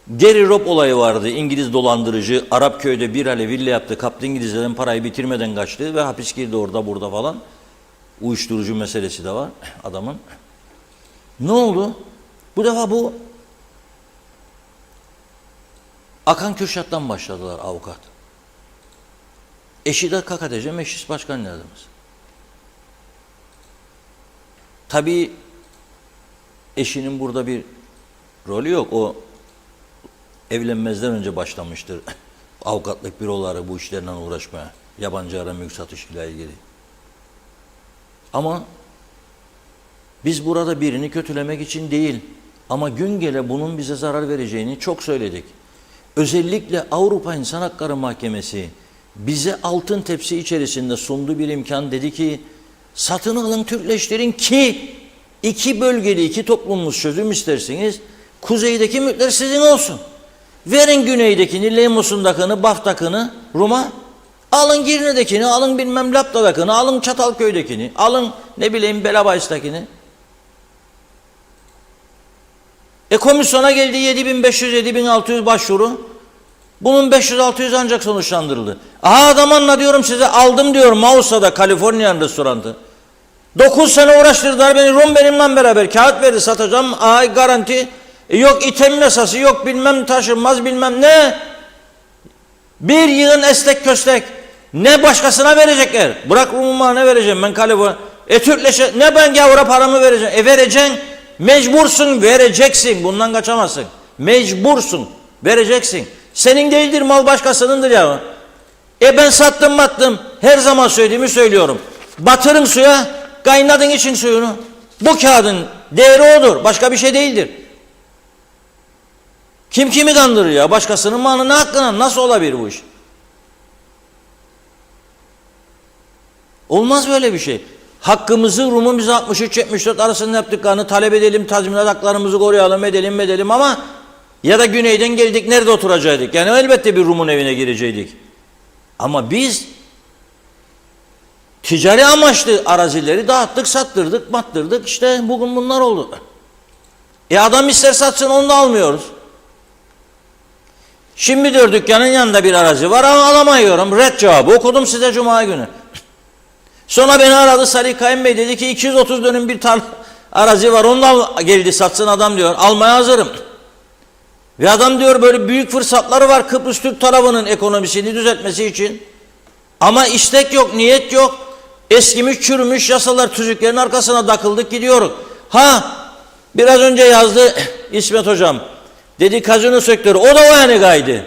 Gary Robb olayı vardı. İngiliz dolandırıcı Arapköy'de bir hale villa yaptı. Kaptı İngilizlerden, parayı bitirmeden kaçtı ve hapis girdi orada burada falan. Uyuşturucu meselesi de var adamın. Ne oldu? Bu defa bu Akan Kürşat'tan başladılar, avukat. Eşi de KKTC Meclis Başkan Yardımcısı. Tabii eşinin burada bir rolü yok. O evlenmezden önce başlamıştır avukatlık büroları bu işlerle uğraşmaya. Yabancı ara mülk satışıyla ilgili. Ama biz burada birini kötülemek için değil, ama gün gele bunun bize zarar vereceğini çok söyledik. Özellikle Avrupa İnsan Hakları Mahkemesi bize altın tepsi içerisinde sunduğu bir imkan, dedi ki satın alın, Türkleştirin ki iki bölgeli, iki toplumumuz çözüm isterseniz kuzeydeki mülkler sizin olsun. Verin güneydekini, Lemos'undakini, Baf'takini Rum'a, alın Girne'dekini, alın bilmem Lapta'dakini, alın Çatalköy'dekini, alın ne bileyim Belabays'takini. Komisyona geldi 7500-7600 başvuru. Bunun 500-600 ancak sonuçlandırıldı. Adam anla diyorum size, aldım diyorum Mausa'da, Kaliforniyan restoranı. 9 sene uğraştırdılar beni, Rum benimle beraber kağıt verdi, satacağım, ay garanti. Yok item yasası, yok bilmem taşınmaz bilmem ne. Bir yığın estek köstek. Ne başkasına verecekler. Bırak Rum'a, ne vereceğim ben Kaliforniya. Türkleşe ne, ben gavura paramı vereceğim. Vereceksin. Mecbursun, vereceksin. Bundan kaçamazsın. Mecbursun. Vereceksin. Senin değildir, mal başkasınındır ya. Ben sattım battım. Her zaman söylediğimi söylüyorum. Batırın suya, kaynadın için suyunu. Bu kağıdın değeri odur. Başka bir şey değildir. Kim kimi kandırır ya? Başkasının malını hakkına nasıl olabilir bu iş? Olmaz böyle bir şey. Hakkımızı Rum'un bize 63-74 arasında yaptıklarını talep edelim, tazminat haklarımızı koruyalım, edelim ama ya da güneyden geldik nerede oturacaktık? Yani elbette bir Rum'un evine girecektik. Ama biz ticari amaçlı arazileri dağıttık, sattırdık, battırdık. İşte bugün bunlar oldu. Adam ister satsın, onu da almıyoruz. Şimdi diyor dükkanın yanında bir arazi var ama alamıyorum. Red cevabı okudum size cuma günü. Sonra beni aradı Salih Kayın Bey, dedi ki 230 dönüm bir arazi var, onu da geldi satsın adam diyor. Almaya hazırım. Ve adam diyor böyle büyük fırsatları var Kıbrıs Türk tarafının ekonomisini düzeltmesi için. Ama istek yok, niyet yok. Eskimiş çürümüş yasalar, tüzüklerin arkasına takıldık gidiyoruz. Biraz önce yazdı İsmet Hocam. Dedi kazino sektörü, o da o yani gaydi.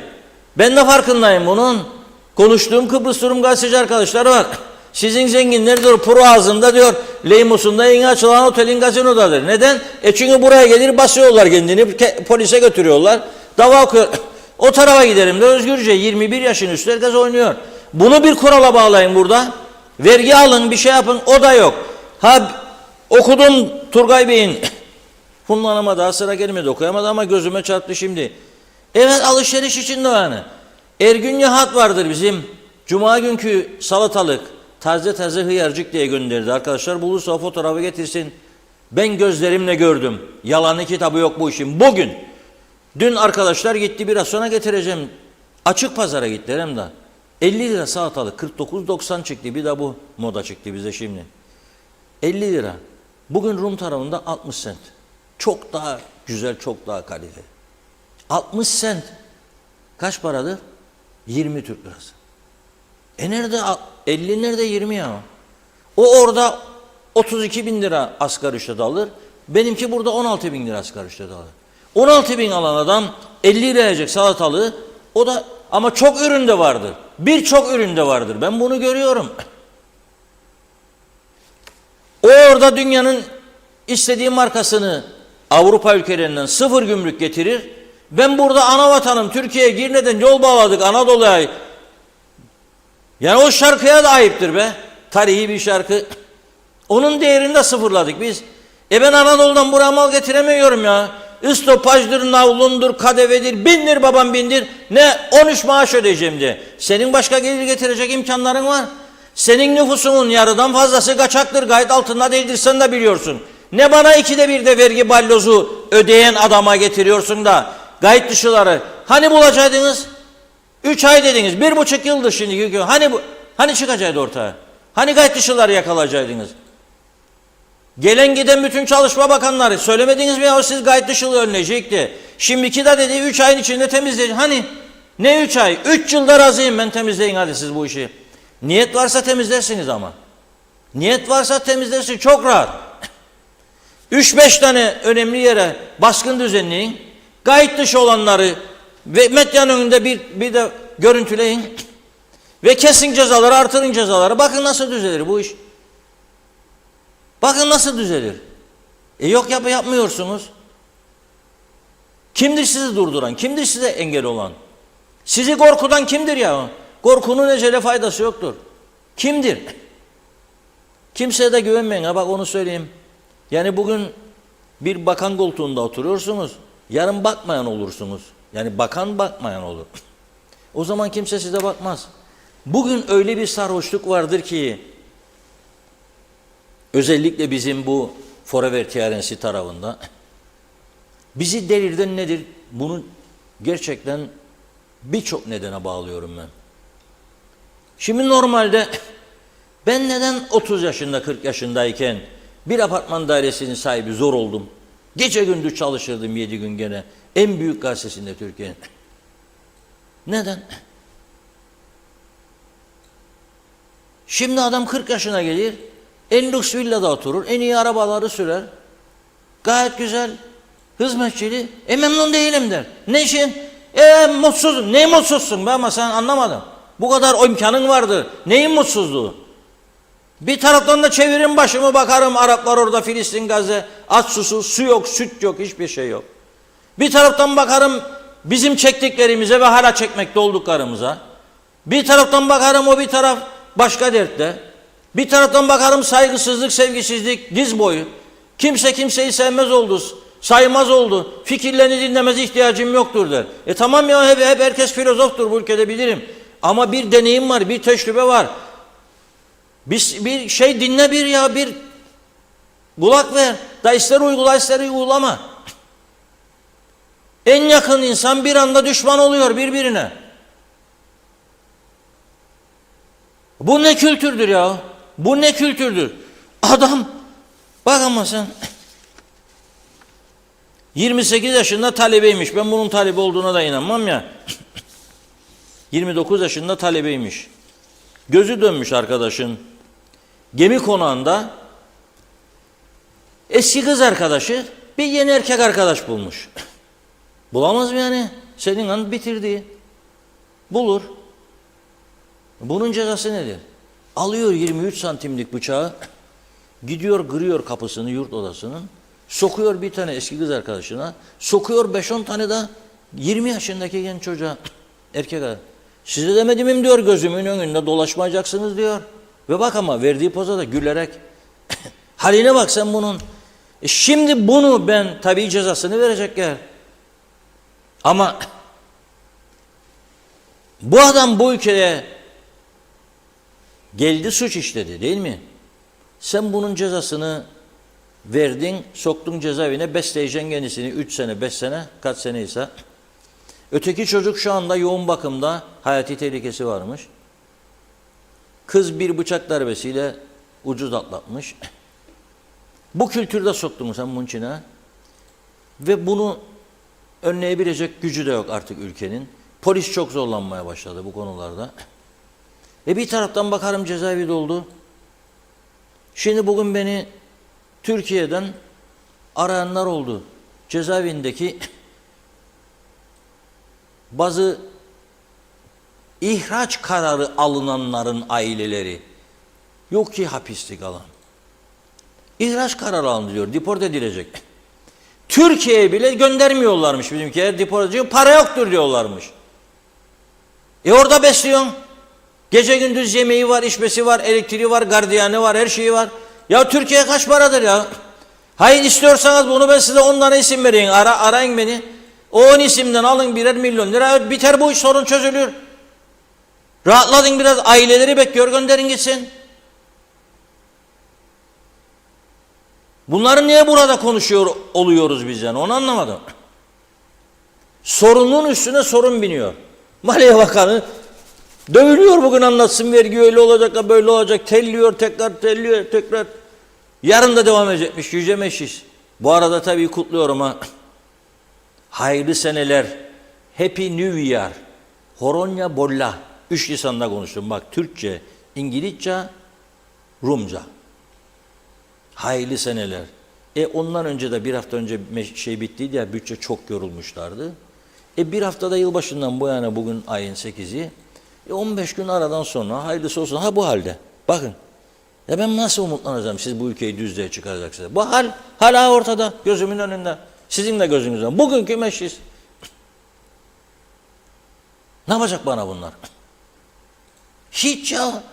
Ben de farkındayım bunun. Konuştuğum Kıbrıs Rum gazeteci arkadaşlar var. Sizin zenginler diyor puru ağzında diyor Leymus'unda yeni açılan otelin gazinodadır. Neden? Çünkü buraya gelir basıyorlar kendini, polise götürüyorlar. Dava okuyor. O tarafa gidelim de özgürce 21 yaşın üstü herkes oynuyor. Bunu bir kurala bağlayın burada. Vergi alın, bir şey yapın, o da yok. Okudum Turgay Bey'in Hunlanıma daha sıra gelmedi, okuyamadı ama gözüme çarptı şimdi. Evet, alışveriş için de yani. Ergün Yahat vardır bizim. Cuma günkü salatalık, taze hıyarcık diye gönderdi. Arkadaşlar bulursa o fotoğrafı getirsin. Ben gözlerimle gördüm. Yalanı kitabı yok bu işin. Bugün. Dün arkadaşlar gitti, biraz sonra getireceğim. Açık pazara gittiler hem de. 50 lira salatalık, 49,90 çıktı. Bir de bu moda çıktı bize şimdi. 50 lira. Bugün Rum tarafında 60 sent. Çok daha güzel, çok daha kaliteli. 60 sent. Kaç paradır? 20 Türk lirası. Nerede 50, nerede 20 ya? O orada 32 bin lira asgari ücret alır. Benimki burada 16 bin lira asgari ücret alır. 16 bin alan adam 50 lira yiyecek salatalığı. O da ama çok üründe vardır. Birçok üründe vardır. Ben bunu görüyorum. O orada dünyanın istediği markasını Avrupa ülkelerinden sıfır gümrük getirir. Ben burada ana vatanım Türkiye'ye Girne'den yol bağladık Anadolu'ya. Yani o şarkıya da ayıptır be. Tarihi bir şarkı. Onun değerini de sıfırladık biz. Ben Anadolu'dan buraya mal getiremiyorum ya. İstopajdır, navlundur, kadevedir, bindir babam bindir. Ne 13 maaş ödeyeceğim diye. Senin başka gelir getirecek imkanların var. Senin nüfusunun yarıdan fazlası kaçaktır. Gayet altında değildir, sen de biliyorsun. Ne bana 2'de 1'de vergi ballozu ödeyen adama getiriyorsun da gayet dışıları. Hani bulacaktınız? 3 ay dediniz. 1,5 yıldır şimdi. Hani çıkacaktı ortaya? Hani gayet dışıları yakalayacaktınız? Gelen giden bütün çalışma bakanları söylemediniz mi ya, siz gayet dışılığı önleyecekti. Şimdiki de dedi 3 ayın içinde temizleyin. Hani ne 3 ay? 3 yılda razıyım ben, temizleyin hadi siz bu işi. Niyet varsa temizlersiniz ama. Niyet varsa temizlersiniz, çok rahat. 3-5 tane önemli yere baskın düzenleyin. Gayet dışı olanları ve medyanın önünde bir de görüntüleyin. Ve kesin cezaları, artırın cezaları. Bakın nasıl düzelir bu iş. Bakın nasıl düzelir. Yok yapmıyorsunuz. Kimdir sizi durduran? Kimdir size engel olan? Sizi korkudan kimdir ya? Korkunun ecele faydası yoktur. Kimdir? Kimseye de güvenmeyin. Bak onu söyleyeyim. Yani bugün bir bakan koltuğunda oturuyorsunuz. Yarın bakmayan olursunuz. Yani bakan bakmayan olur. O zaman kimse size bakmaz. Bugün öyle bir sarhoşluk vardır ki özellikle bizim bu Forever TRNC tarafında bizi delirten nedir? Bunu gerçekten birçok nedene bağlıyorum ben. Şimdi normalde ben neden 30 yaşında 40 yaşındayken bir apartman dairesinin sahibi zor oldum? Gece gündüz çalışırdım 7 gün gene. En büyük gazetesinde Türkiye'nin. Neden? Şimdi adam 40 yaşına gelir, en lüks villada oturur, en iyi arabaları sürer. Gayet güzel, hizmetçili, memnun değilim der. Ne için? Mutsuzum. Ne mutsuzsun be, ama sen anlamadın. Bu kadar imkanın vardı. Neyin mutsuzluğu? Bir taraftan da çevirin başımı, bakarım Araplar orada, Filistin, Gazze, aç susuz, su yok, süt yok, hiçbir şey yok. Bir taraftan bakarım bizim çektiklerimize ve hala çekmekte olduklarımıza. Bir taraftan bakarım o bir taraf başka dertte. Bir taraftan bakarım saygısızlık, sevgisizlik diz boyu. Kimse kimseyi sevmez oldu, saymaz oldu. Fikirlerini dinlemez ihtiyacım yoktur der. Tamam ya, hep herkes filozoftur bu ülkede, bilirim. Ama bir deneyim var, bir tecrübe var. Bir şey dinle, bir kulak ver. Da ister uygula ister uygulama. En yakın insan bir anda düşman oluyor birbirine. Bu ne kültürdür ya? Bu ne kültürdür? Adam, bak ama sen 28 yaşında talebeymiş. Ben bunun talebe olduğuna da inanmam ya. 29 yaşında talebeymiş. Gözü dönmüş arkadaşın. Gemi konağında eski kız arkadaşı bir yeni erkek arkadaş bulmuş. Bulamaz mı yani? Senin an bitirdiği. Bulur. Bunun cezası nedir? Alıyor 23 santimlik bıçağı, gidiyor kırıyor kapısını yurt odasının, sokuyor bir tane eski kız arkadaşına, sokuyor 5-10 tane de 20 yaşındaki genç çocuğa, erkek adam. Size demedim mi diyor, gözümün önünde dolaşmayacaksınız diyor. Ve bak ama verdiği poza da gülerek. Haline bak sen bunun. Şimdi bunu ben tabii cezasını verecekler. Ama bu adam bu ülkeye geldi, suç işledi değil mi? Sen bunun cezasını verdin, soktun cezaevine, besleyeceksin kendisini 3 sene, 5 sene, kaç sene ise. Öteki çocuk şu anda yoğun bakımda, hayati tehlikesi varmış. Kız bir bıçak darbesiyle ucuz atlatmış. Bu kültürde soktun sen bunun içine. Ve bunu önleyebilecek gücü de yok artık ülkenin. Polis çok zorlanmaya başladı bu konularda. Bir taraftan bakarım cezaevi doldu. Şimdi bugün beni Türkiye'den arayanlar oldu. Cezaevindeki bazı ihraç kararı alınanların aileleri, yok ki hapislik alan. İhraç kararı alındı diyor, deport edilecek. Türkiye'ye bile göndermiyorlarmış bizimkiler, deport ediyor, para yoktur diyorlarmış. Orada besliyorsun. Gece gündüz yemeği var, içmesi var, elektriği var, gardiyanı var, her şeyi var. Ya Türkiye kaç paradır ya? Hayır, istiyorsanız bunu ben size 10 tane isim vereyim. Arayın beni. O 10 isimden alın birer milyon lira. Biter bu iş, sorun çözülür. Rahatladın biraz, aileleri bekliyor, gönderin gitsin. Bunları niye burada konuşuyor oluyoruz biz yani, onu anlamadım. Sorunun üstüne sorun biniyor. Maliye Bakanı dövülüyor bugün, anlatsın vergi öyle olacak da böyle olacak. Telliyor tekrar. Yarın da devam edecekmiş, yüce meclis. Bu arada tabii kutluyorum ha. Hayırlı seneler. Happy New Year. Horonya Bolla. 3 lisanla konuştum bak. Türkçe, İngilizce, Rumca. Hayırlı seneler. Ondan önce de bir hafta önce şey bittiydi ya, bütçe çok yorulmuşlardı. Bir haftada yılbaşından bu yana, bugün ayın 8'i. 15 gün aradan sonra hayırlısı olsun. Ha bu halde. Bakın. Ben nasıl umutlanacağım siz bu ülkeyi düzlüğe çıkaracaksınız. Bu hal hala ortada, gözümün önünde. Sizin de gözünüzde. Bugünkü meclis. Ne yapacak bana bunlar? Hiç ya.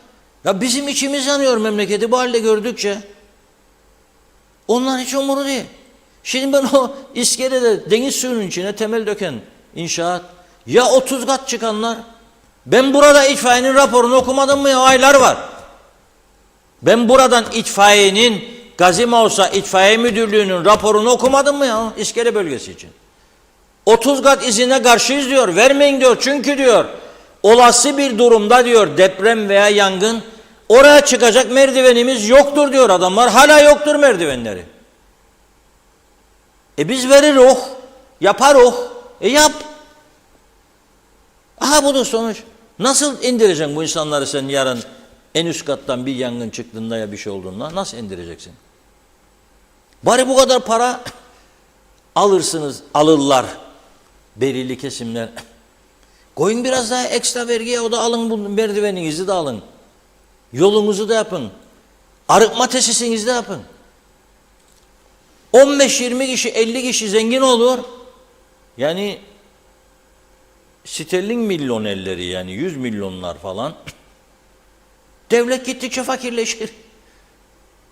Ya bizim içimiz yanıyor memleketi bu halde gördükçe. Onlar hiç umuru değil. Şimdi ben o iskelede deniz suyunun içine temel döken inşaat, ya 30 kat çıkanlar, ben burada itfaiyenin raporunu okumadım mı ya, aylar var. Ben buradan itfaiyenin, Gazi Mausa İtfaiye Müdürlüğü'nün raporunu okumadım mı ya iskele bölgesi için? 30 kat izine karşıyız diyor, vermeyin diyor, çünkü diyor olası bir durumda diyor deprem veya yangın, oraya çıkacak merdivenimiz yoktur diyor adamlar, hala yoktur merdivenleri. Biz verir yapar yap. Aha budur sonuç. Nasıl indireceksin bu insanları sen yarın en üst kattan bir yangın çıktığında ya bir şey olduğunda nasıl indireceksin? Bari bu kadar para alırlar belirli kesimler. Koyun biraz daha ekstra vergiye, o da alın, bu merdiveninizi de alın. Yolunuzu da yapın. Arıtma tesisinizi de yapın. 15-20 kişi, 50 kişi zengin olur. Yani sterlin milyonerleri, yani 100 milyonlar falan. Devlet gittikçe fakirleşir.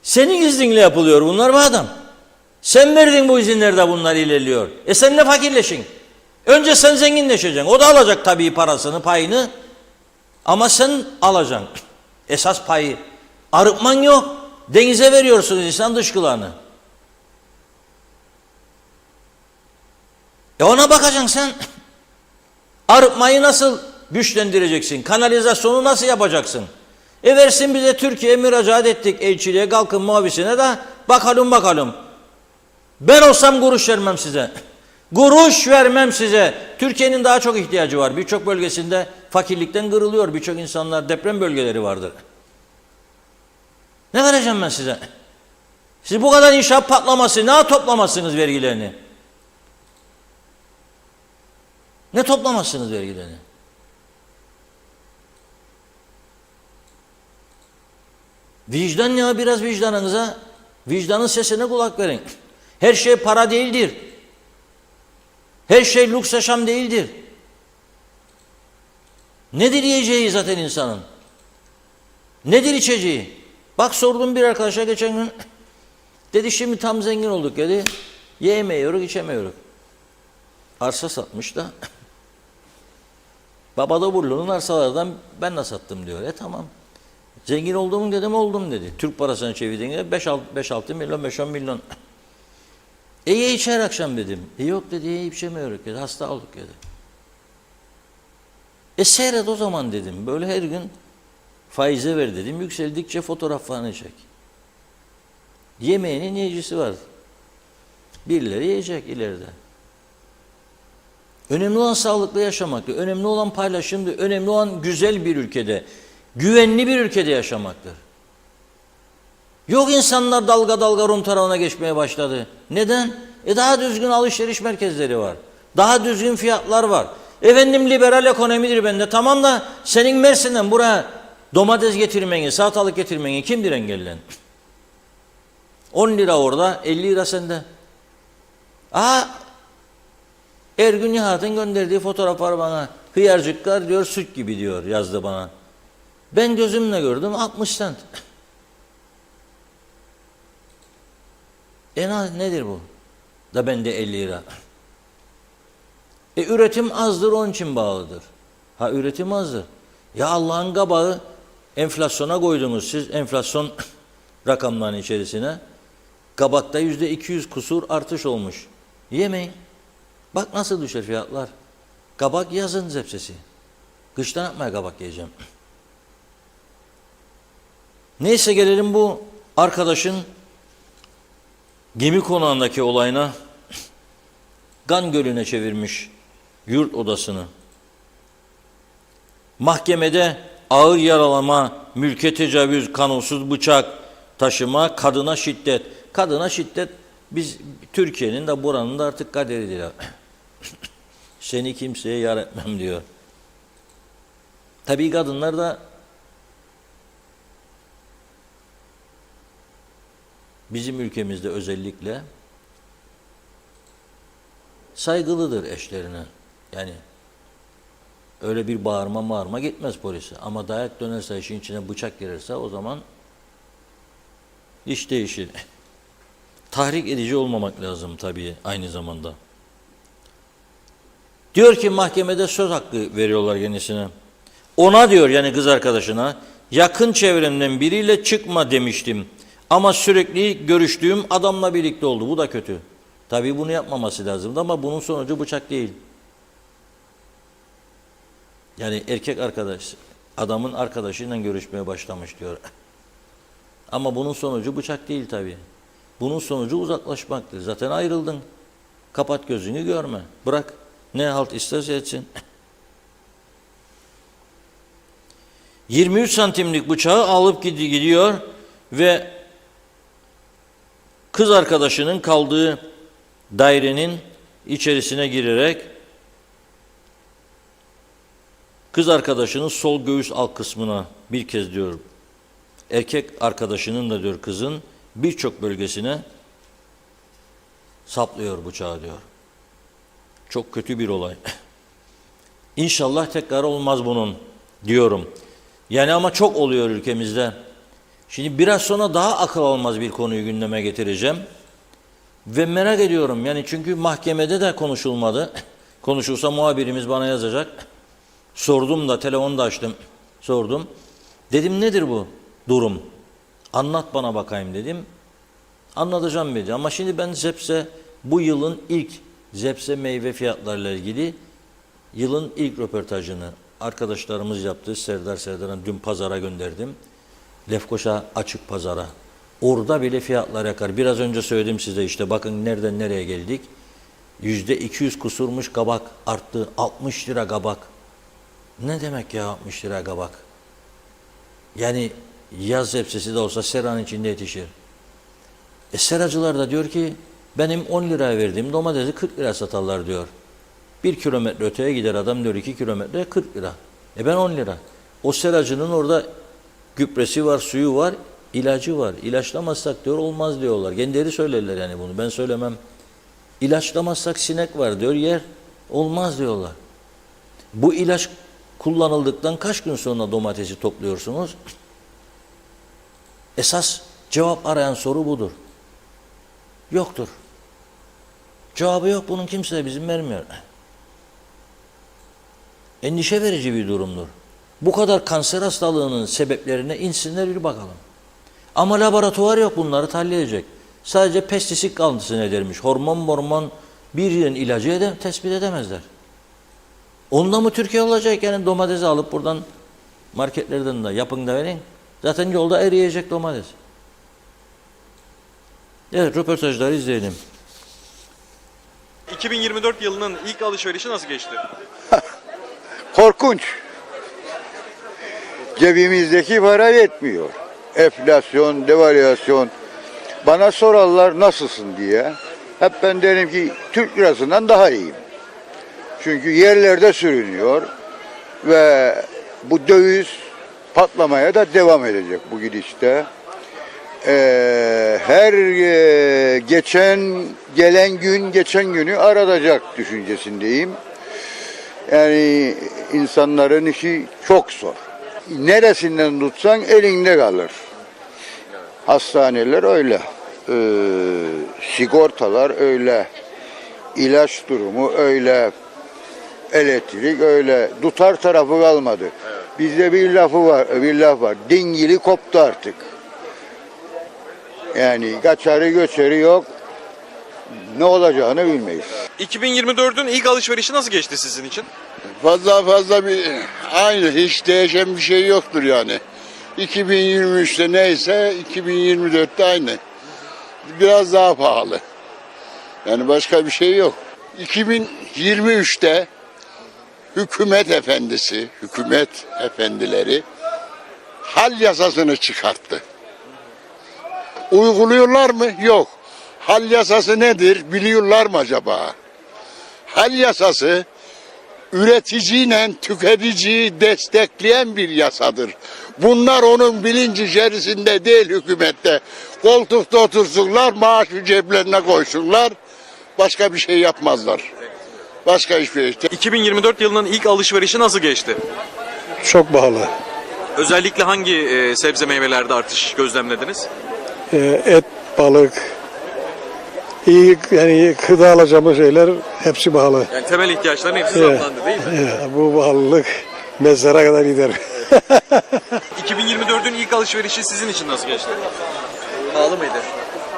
Senin izninle yapılıyor bunlar bu adam. Sen verdin bu izinlerde bunlar ilerliyor. Sen ne fakirleşin? Önce sen zenginleşeceksin. O da alacak tabii parasını, payını. Ama sen alacaksın. Esas payı. Arıtman yok. Denize veriyorsunuz insan dışkılarını. Ona bakacaksın sen. Arıtmayı nasıl güçlendireceksin? Kanalizasyonu nasıl yapacaksın? Versin bize, Türkiye'ye müracaat ettik elçiliğe, kalkın muavisine de bakalım. Ben olsam kuruş vermem size. Kuruş vermem size. Türkiye'nin daha çok ihtiyacı var. Birçok bölgesinde fakirlikten kırılıyor. Birçok insanlar, deprem bölgeleri vardır. Ne vereceğim ben size? Siz bu kadar inşaat patlaması, ne toplamazsınız vergilerini? Ne toplamazsınız vergilerini? Vicdan ya, biraz vicdanınıza, vicdanın sesine kulak verin. Her şey para değildir. Her şey lüks yaşam değildir. Nedir yiyeceği zaten insanın? Nedir içeceği? Bak, sordum bir arkadaşa geçen gün. Dedi şimdi tam zengin olduk dedi. Yiyemiyoruz, içemiyoruz. Arsa satmış da. Babadaburlu'nun arsalardan ben de sattım diyor. Tamam. Zengin olduğumu dedim, oldum dedi. Türk parasını çevirdiğinde 5-6 milyon, 5-10 milyon. Ye içer akşam dedim. Yok dedi, yiyip içemiyoruz dedi. Hasta olduk dedi. Seyret o zaman dedim. Böyle her gün faize ver dedim. Yükseldikçe fotoğraflarını çek. Yemeğinin yiyicisi var. Birileri yiyecek ileride. Önemli olan sağlıklı yaşamaktır. Önemli olan paylaşımdır. Önemli olan güzel bir ülkede, güvenli bir ülkede yaşamaktır. Yok, insanlar dalga dalga Rum tarafına geçmeye başladı. Neden? Daha düzgün alışveriş merkezleri var. Daha düzgün fiyatlar var. Efendim liberal ekonomidir bende. Tamam da senin Mersin'den buraya domates getirmeni, salatalık getirmeni kimdir engelleyen? 10 lira orada, 50 lira sende. Ergün Nihat'ın gönderdiği fotoğraf var bana. Hıyarcıklar diyor süt gibi diyor, yazdı bana. Ben gözümle gördüm 60 cent. Nedir bu? Da bende 50 lira. Üretim azdır, onun için bağlıdır. Üretim azdır. Ya Allah'ın kabağı, enflasyona koydunuz siz, enflasyon rakamlarının içerisine. Kabakta %200 kusur artış olmuş. Yemeyin. Bak nasıl düşer fiyatlar. Kabak yazın zepsesi. Kıştan atmaya kabak yiyeceğim. Neyse, gelelim bu arkadaşın gemi konağındaki olayına. Kan gölüne çevirmiş yurt odasını. Mahkemede ağır yaralama, mülke tecavüz, kanunsuz bıçak taşıma, kadına şiddet. Kadına şiddet biz Türkiye'nin de buranın da artık kaderidir. Seni kimseye yar etmem diyor. Tabii kadınlar da bizim ülkemizde özellikle saygılıdır eşlerine. Yani öyle bir bağırma gitmez polise. Ama dayak dönerse, işin içine bıçak girerse o zaman iş değişir. Tahrik edici olmamak lazım tabii aynı zamanda. Diyor ki mahkemede söz hakkı veriyorlar kendisine. Ona diyor, yani kız arkadaşına, yakın çevremden biriyle çıkma demiştim. Ama sürekli görüştüğüm adamla birlikte oldu. Bu da kötü. Tabii bunu yapmaması lazımdı ama bunun sonucu bıçak değil. Yani erkek arkadaş, adamın arkadaşıyla görüşmeye başlamış diyor. Ama bunun sonucu bıçak değil tabii. Bunun sonucu uzaklaşmaktır. Zaten ayrıldın. Kapat gözünü, görme. Bırak. Ne halt isterse etsin. 23 santimlik bıçağı alıp gidiyor ve kız arkadaşının kaldığı dairenin içerisine girerek kız arkadaşının sol göğüs alt kısmına bir kez diyor, erkek arkadaşının da diyor kızın birçok bölgesine saplıyor bıçağı diyor. Çok kötü bir olay. İnşallah tekrar olmaz bunun diyorum. Yani ama çok oluyor ülkemizde. Şimdi biraz sonra daha akıl almaz bir konuyu gündeme getireceğim. Ve merak ediyorum yani, çünkü mahkemede de konuşulmadı. Konuşulsa muhabirimiz bana yazacak. Sordum da, telefonu da açtım. Sordum. Dedim nedir bu durum? Anlat bana bakayım dedim. Anlatacağım dedi. Ama şimdi ben Zepse, bu yılın ilk Zepse meyve fiyatlarıyla ilgili yılın ilk röportajını arkadaşlarımız yaptı. Serdar'a dün pazara gönderdim. Lefkoşa açık pazara. Orada bile fiyatlar yakar. Biraz önce söyledim size, işte bakın nereden nereye geldik. %200 kusurmuş kabak arttı. 60 lira kabak. Ne demek ya 60 lira kabak? Yani yaz zepsesi de olsa seranın içinde yetişir. Seracılar da diyor ki benim 10 liraya verdiğim domatesi 40 lira satarlar diyor. 1 kilometre öteye gider adam, diyor 2 kilometre 40 lira. Ben 10 lira. O seracının orada gübresi var, suyu var, ilacı var. İlaçlamazsak diyor olmaz diyorlar. Kendileri söylerler yani bunu, ben söylemem. İlaçlamazsak sinek var diyor, yer. Olmaz diyorlar. Bu ilaç kullanıldıktan kaç gün sonra domatesi topluyorsunuz? Esas cevap arayan soru budur. Yoktur. Cevabı yok bunun, kimse de bizim vermiyor. Endişe verici bir durumdur. Bu kadar kanser hastalığının sebeplerine insinler bir bakalım. Ama laboratuvar yok bunları tahlil edecek. Sadece pestisit kalıntısı ne dermiş? Hormon bir yerin ilacı tespit edemezler. Onda mı Türkiye olacak? Yani domatesi alıp buradan marketlerden de yapın da verin. Zaten yolda eriyecek domates. Evet, röportajları izleyelim. 2024 yılının ilk alışverişi nasıl geçti? Korkunç. Cebimizdeki para yetmiyor. Enflasyon, devalüasyon. Bana sorarlar nasılsın diye. Hep ben derim ki Türk lirasından daha iyiyim. Çünkü yerlerde sürünüyor ve bu döviz patlamaya da devam edecek bu gidişte. Her gelen gün geçen günü aratacak düşüncesindeyim. Yani insanların işi çok zor. Neresinden tutsan elinde kalır. Hastaneler öyle, sigortalar öyle, ilaç durumu öyle, elektrik öyle. Tutar tarafı kalmadı. Bizde bir laf var. Dingili koptu artık. Yani kaçarı göçeri yok. Ne olacağını bilmeyiz. 2024'ün ilk alışverişi nasıl geçti sizin için? Fazla bir aynı, hiç değişen bir şey yoktur yani. 2023'te neyse 2024'te aynı. Biraz daha pahalı. Yani başka bir şey yok. 2023'te hükümet efendileri hal yasasını çıkarttı. Uyguluyorlar mı? Yok. Hal yasası nedir? Biliyorlar mı acaba? Hal yasası üreticiyle tüketiciyi destekleyen bir yasadır. Bunlar onun bilinci içerisinde değil hükümette. Koltukta otursunlar, maaşı ceplerine koysunlar. Başka bir şey yapmazlar. Başka hiçbir şey. 2024 yılının ilk alışverişi nasıl geçti? Çok pahalı. Özellikle hangi sebze meyvelerde artış gözlemlediniz? Et, balık, iyi yani gıda alacağımız şeyler hepsi pahalı. Yani temel ihtiyaçların hepsi zamlandı değil mi? Bu pahalılık mezara kadar gider. 2024'ün ilk alışverişi sizin için nasıl geçti? Pahalı mıydı?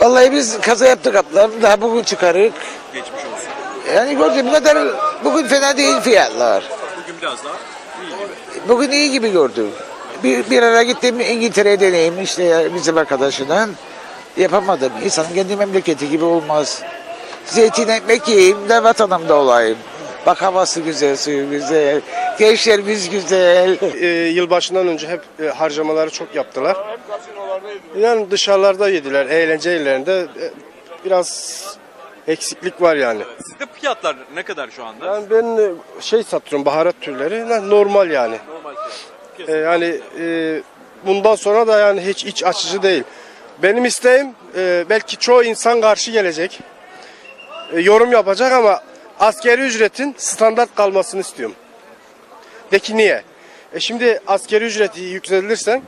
Vallahi biz kaza yaptık ablam. Daha bugün çıkarık. Geçmiş olsun. Yani gördüğüm kadar bugün fena değil fiyatlar. Bugün biraz daha iyi gibi. Bugün iyi gibi gördüm. Bir ara gittim İngiltere'ye deneyim işte ya, bizim arkadaşından. Yapamadım. İnsanın kendi memleketi gibi olmaz. Zeytin ekmek yiyeyim de vatanımda olayım. Bak havası güzel, suyu güzel, gençlerimiz güzel. Yılbaşından önce hep harcamaları çok yaptılar. Yani dışarılarda yediler, eğlence yerlerinde biraz eksiklik var yani. Sizde fiyatlar ne kadar şu anda? Yani ben satıyorum, baharat türleri normal yani. Normal fiyat. Yani bundan sonra da yani hiç iç açıcı değil. Benim isteğim belki çoğu insan karşı gelecek. Yorum yapacak ama asgari ücretin standart kalmasını istiyorum. De ki niye? Şimdi askeri ücreti yükselirse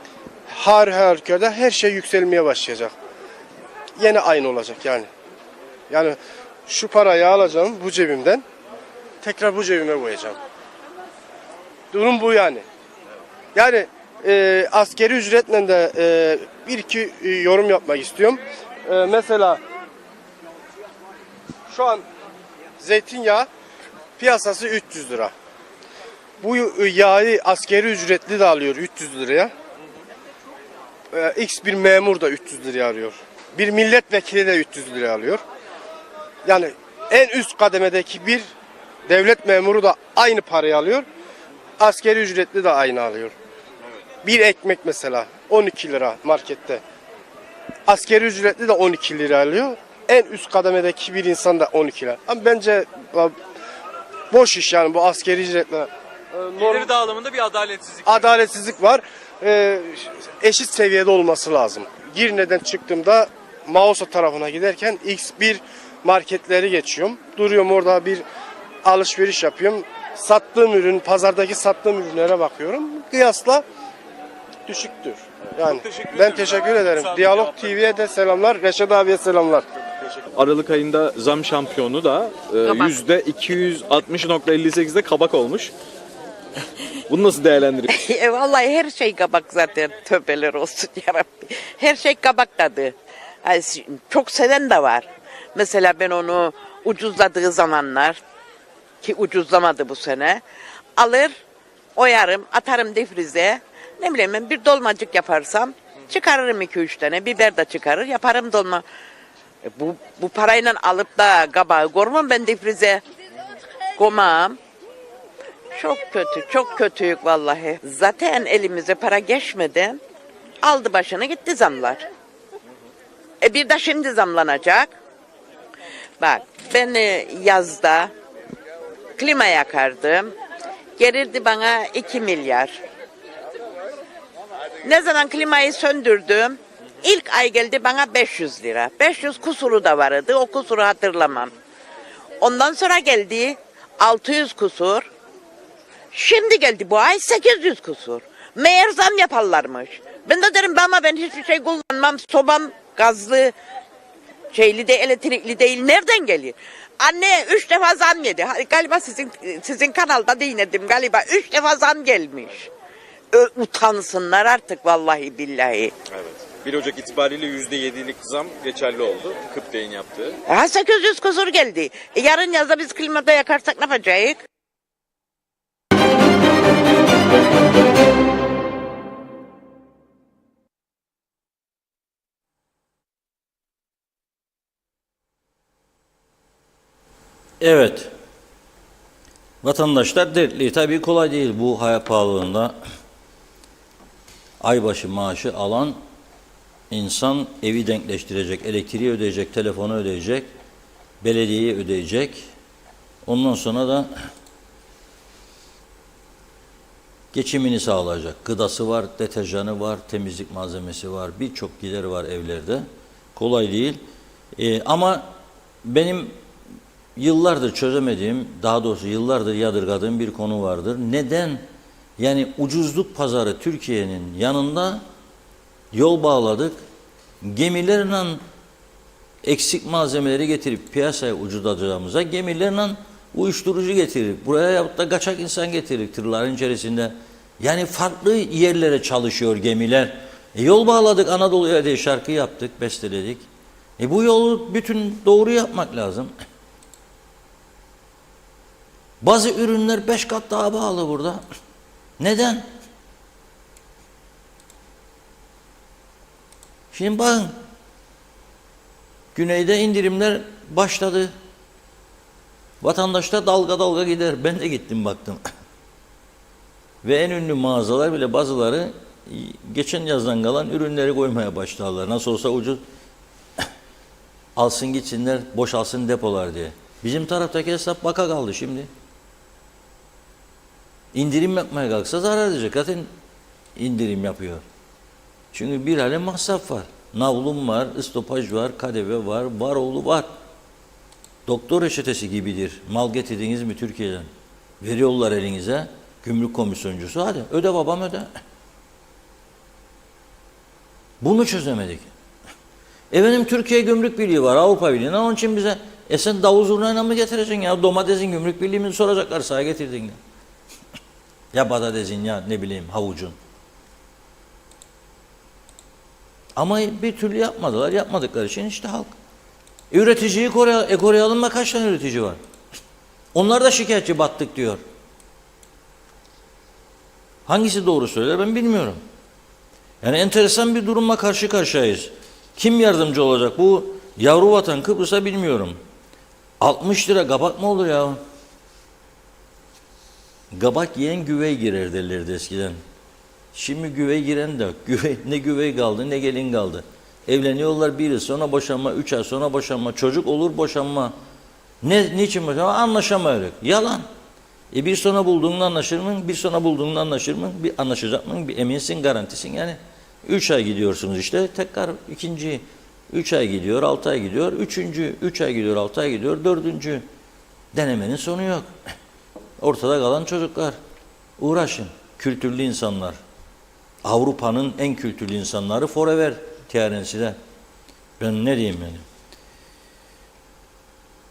her halükarda her şey yükselmeye başlayacak. Yine aynı olacak yani. Yani şu parayı alacağım bu cebimden, tekrar bu cebime koyacağım. Durum bu yani. Yani askeri ücretle de bir iki yorum yapmak istiyorum. Mesela şu an zeytinyağı piyasası 300 lira. Bu yağı askeri ücretli de alıyor 300 liraya. X bir memur da 300 liraya alıyor. Bir milletvekili de 300 liraya alıyor. Yani en üst kademedeki bir devlet memuru da aynı parayı alıyor. Askeri ücretli de aynı alıyor. Bir ekmek mesela 12 lira markette. Askeri ücretli de 12 lira alıyor. En üst kademedeki bir insan da 12 lira. Ama bence boş iş yani bu askeri ücretle. Gelir dağılımında bir Adaletsizlik var. Eşit seviyede olması lazım. Girne'den çıktığımda Mausa tarafına giderken X1 marketleri geçiyorum. Duruyorum orada bir alışveriş yapıyorum. Sattığım ürün, pazardaki sattığım ürünlere bakıyorum. Kıyasla düşüktür. Yani ben teşekkür ederim. Diyalog TV'ye de selamlar, Reşat abiye selamlar. Aralık ayında zam şampiyonu da %260.58'de kabak olmuş. Bunu nasıl değerlendiriyorsunuz? Vallahi her şey kabak zaten, tövbeler olsun yarabbi. Her şey kabak tadı. Yani çok seven de var. Mesela ben onu ucuzladığı zamanlar, ki ucuzlamadı bu sene, alır, oyarım, atarım difrize. Ne bileyim ben bir dolmacık yaparsam çıkarırım 2-3 tane, biber de çıkarır, yaparım dolma. Bu parayla alıp da kabağı koymam ben difrize. Koymam. Çok kötü, çok kötüyük vallahi. Zaten elimize para geçmeden aldı başını gitti zamlar. Bir de şimdi zamlanacak. Bak ben yazda klima yakardım. Gelirdi bana 2 milyar. Ne zaman klimayı söndürdüm, ilk ay geldi bana 500 lira. 500 kusuru da vardı, o kusuru hatırlamam. Ondan sonra geldi 600 kusur. Şimdi geldi bu ay 800 kusur. Meğer zam yaparlarmış. Ben de derim ama ben hiçbir şey kullanmam. Sobam gazlı, şeyli de elektrikli değil. Nereden geliyor? Anne 3 defa zam yedi. Galiba sizin kanalda dinledim galiba. 3 defa zam gelmiş. Utansınlar artık vallahi billahi. Evet. 1 Ocak itibariyle %7'lik zam geçerli oldu. Kıpteyn yaptığı. 800 kusur geldi. Yarın yazda biz klimada yakarsak ne yapacağız? Evet. Vatandaşlar dertli. Tabii kolay değil bu hayat pahalılığında. Aybaşı maaşı alan insan evi denkleştirecek, elektriği ödeyecek, telefonu ödeyecek, belediyeyi ödeyecek. Ondan sonra da geçimini sağlayacak. Gıdası var, deterjanı var, temizlik malzemesi var, birçok gideri var evlerde. Kolay değil. Ama benim yıllardır çözemediğim, daha doğrusu yıllardır yadırgadığım bir konu vardır. Neden? Yani ucuzluk pazarı Türkiye'nin yanında yol bağladık. Gemilerle eksik malzemeleri getirip piyasaya ucuzlatacağımıza gemilerle uyuşturucu getirip buraya yapıp da kaçak insan getirip tırların içerisinde. Yani farklı yerlere çalışıyor gemiler. Yol bağladık Anadolu'ya diye şarkı yaptık, besteledik. Bu yolu bütün doğru yapmak lazım. Bazı ürünler 5 kat daha pahalı burada. Neden? Şimdi bakın, güneyde indirimler başladı. Vatandaşlar dalga dalga gider. Ben de gittim baktım. Ve en ünlü mağazalar bile bazıları geçen yazdan kalan ürünleri koymaya başladılar. Nasıl olsa ucuz. Alsın gitsinler, boşalsın depolar diye. Bizim taraftaki hesap baka kaldı şimdi. İndirim yapmaya kalksa zarar edecek. Zaten indirim yapıyor. Çünkü bir alem masraf var. Navlum var, istopaj var, kadeve var, varoğlu var. Doktor reçetesi gibidir. Mal getirdiniz mi Türkiye'den? Veriyorlar elinize. Gümrük komisyoncusu, hadi öde babam öde. Bunu çözemedik. Efendim Türkiye Gümrük Birliği var, Avrupa Birliği'nin, onun için bize sen davul zurnayla mı getireceksin ya? Domatesin Gümrük Birliği mi soracaklar, sana getirdin ya. Ya patatesin ya ne bileyim havucun. Ama bir türlü yapmadılar. Yapmadıkları için işte halk. Üreticiyi koruyalım mı? Kaç tane üretici var? Onlar da şikayetçi, battık diyor. Hangisi doğru söyler ben bilmiyorum. Yani enteresan bir durumla karşı karşıyayız. Kim yardımcı olacak? Bu yavru vatan Kıbrıs'a bilmiyorum. 60 lira kabak mı olur ya? Kabak yiyen güvey girer derlerdi eskiden. Şimdi güvey giren de yok. Ne güvey kaldı ne gelin kaldı. Evleniyorlar, bir yıl sonra boşanma, 3 ay sonra boşanma, çocuk olur boşanma. Niçin boşanma? Anlaşamıyoruz. Yalan. Bir sonra bulduğunda anlaşır mı? Bir sonra bulduğunda anlaşır mı? Bir anlaşacak mı? Bir eminsin, garantisin yani. 3 ay gidiyorsunuz işte, tekrar ikinci 3 ay gidiyor, 6 ay gidiyor, üçüncü 3 ay gidiyor, 6 ay gidiyor, dördüncü denemenin sonu yok. Ortada kalan çocuklar. Uğraşın. Kültürlü insanlar. Avrupa'nın en kültürlü insanları forever TRNC'de. Ben ne diyeyim yani.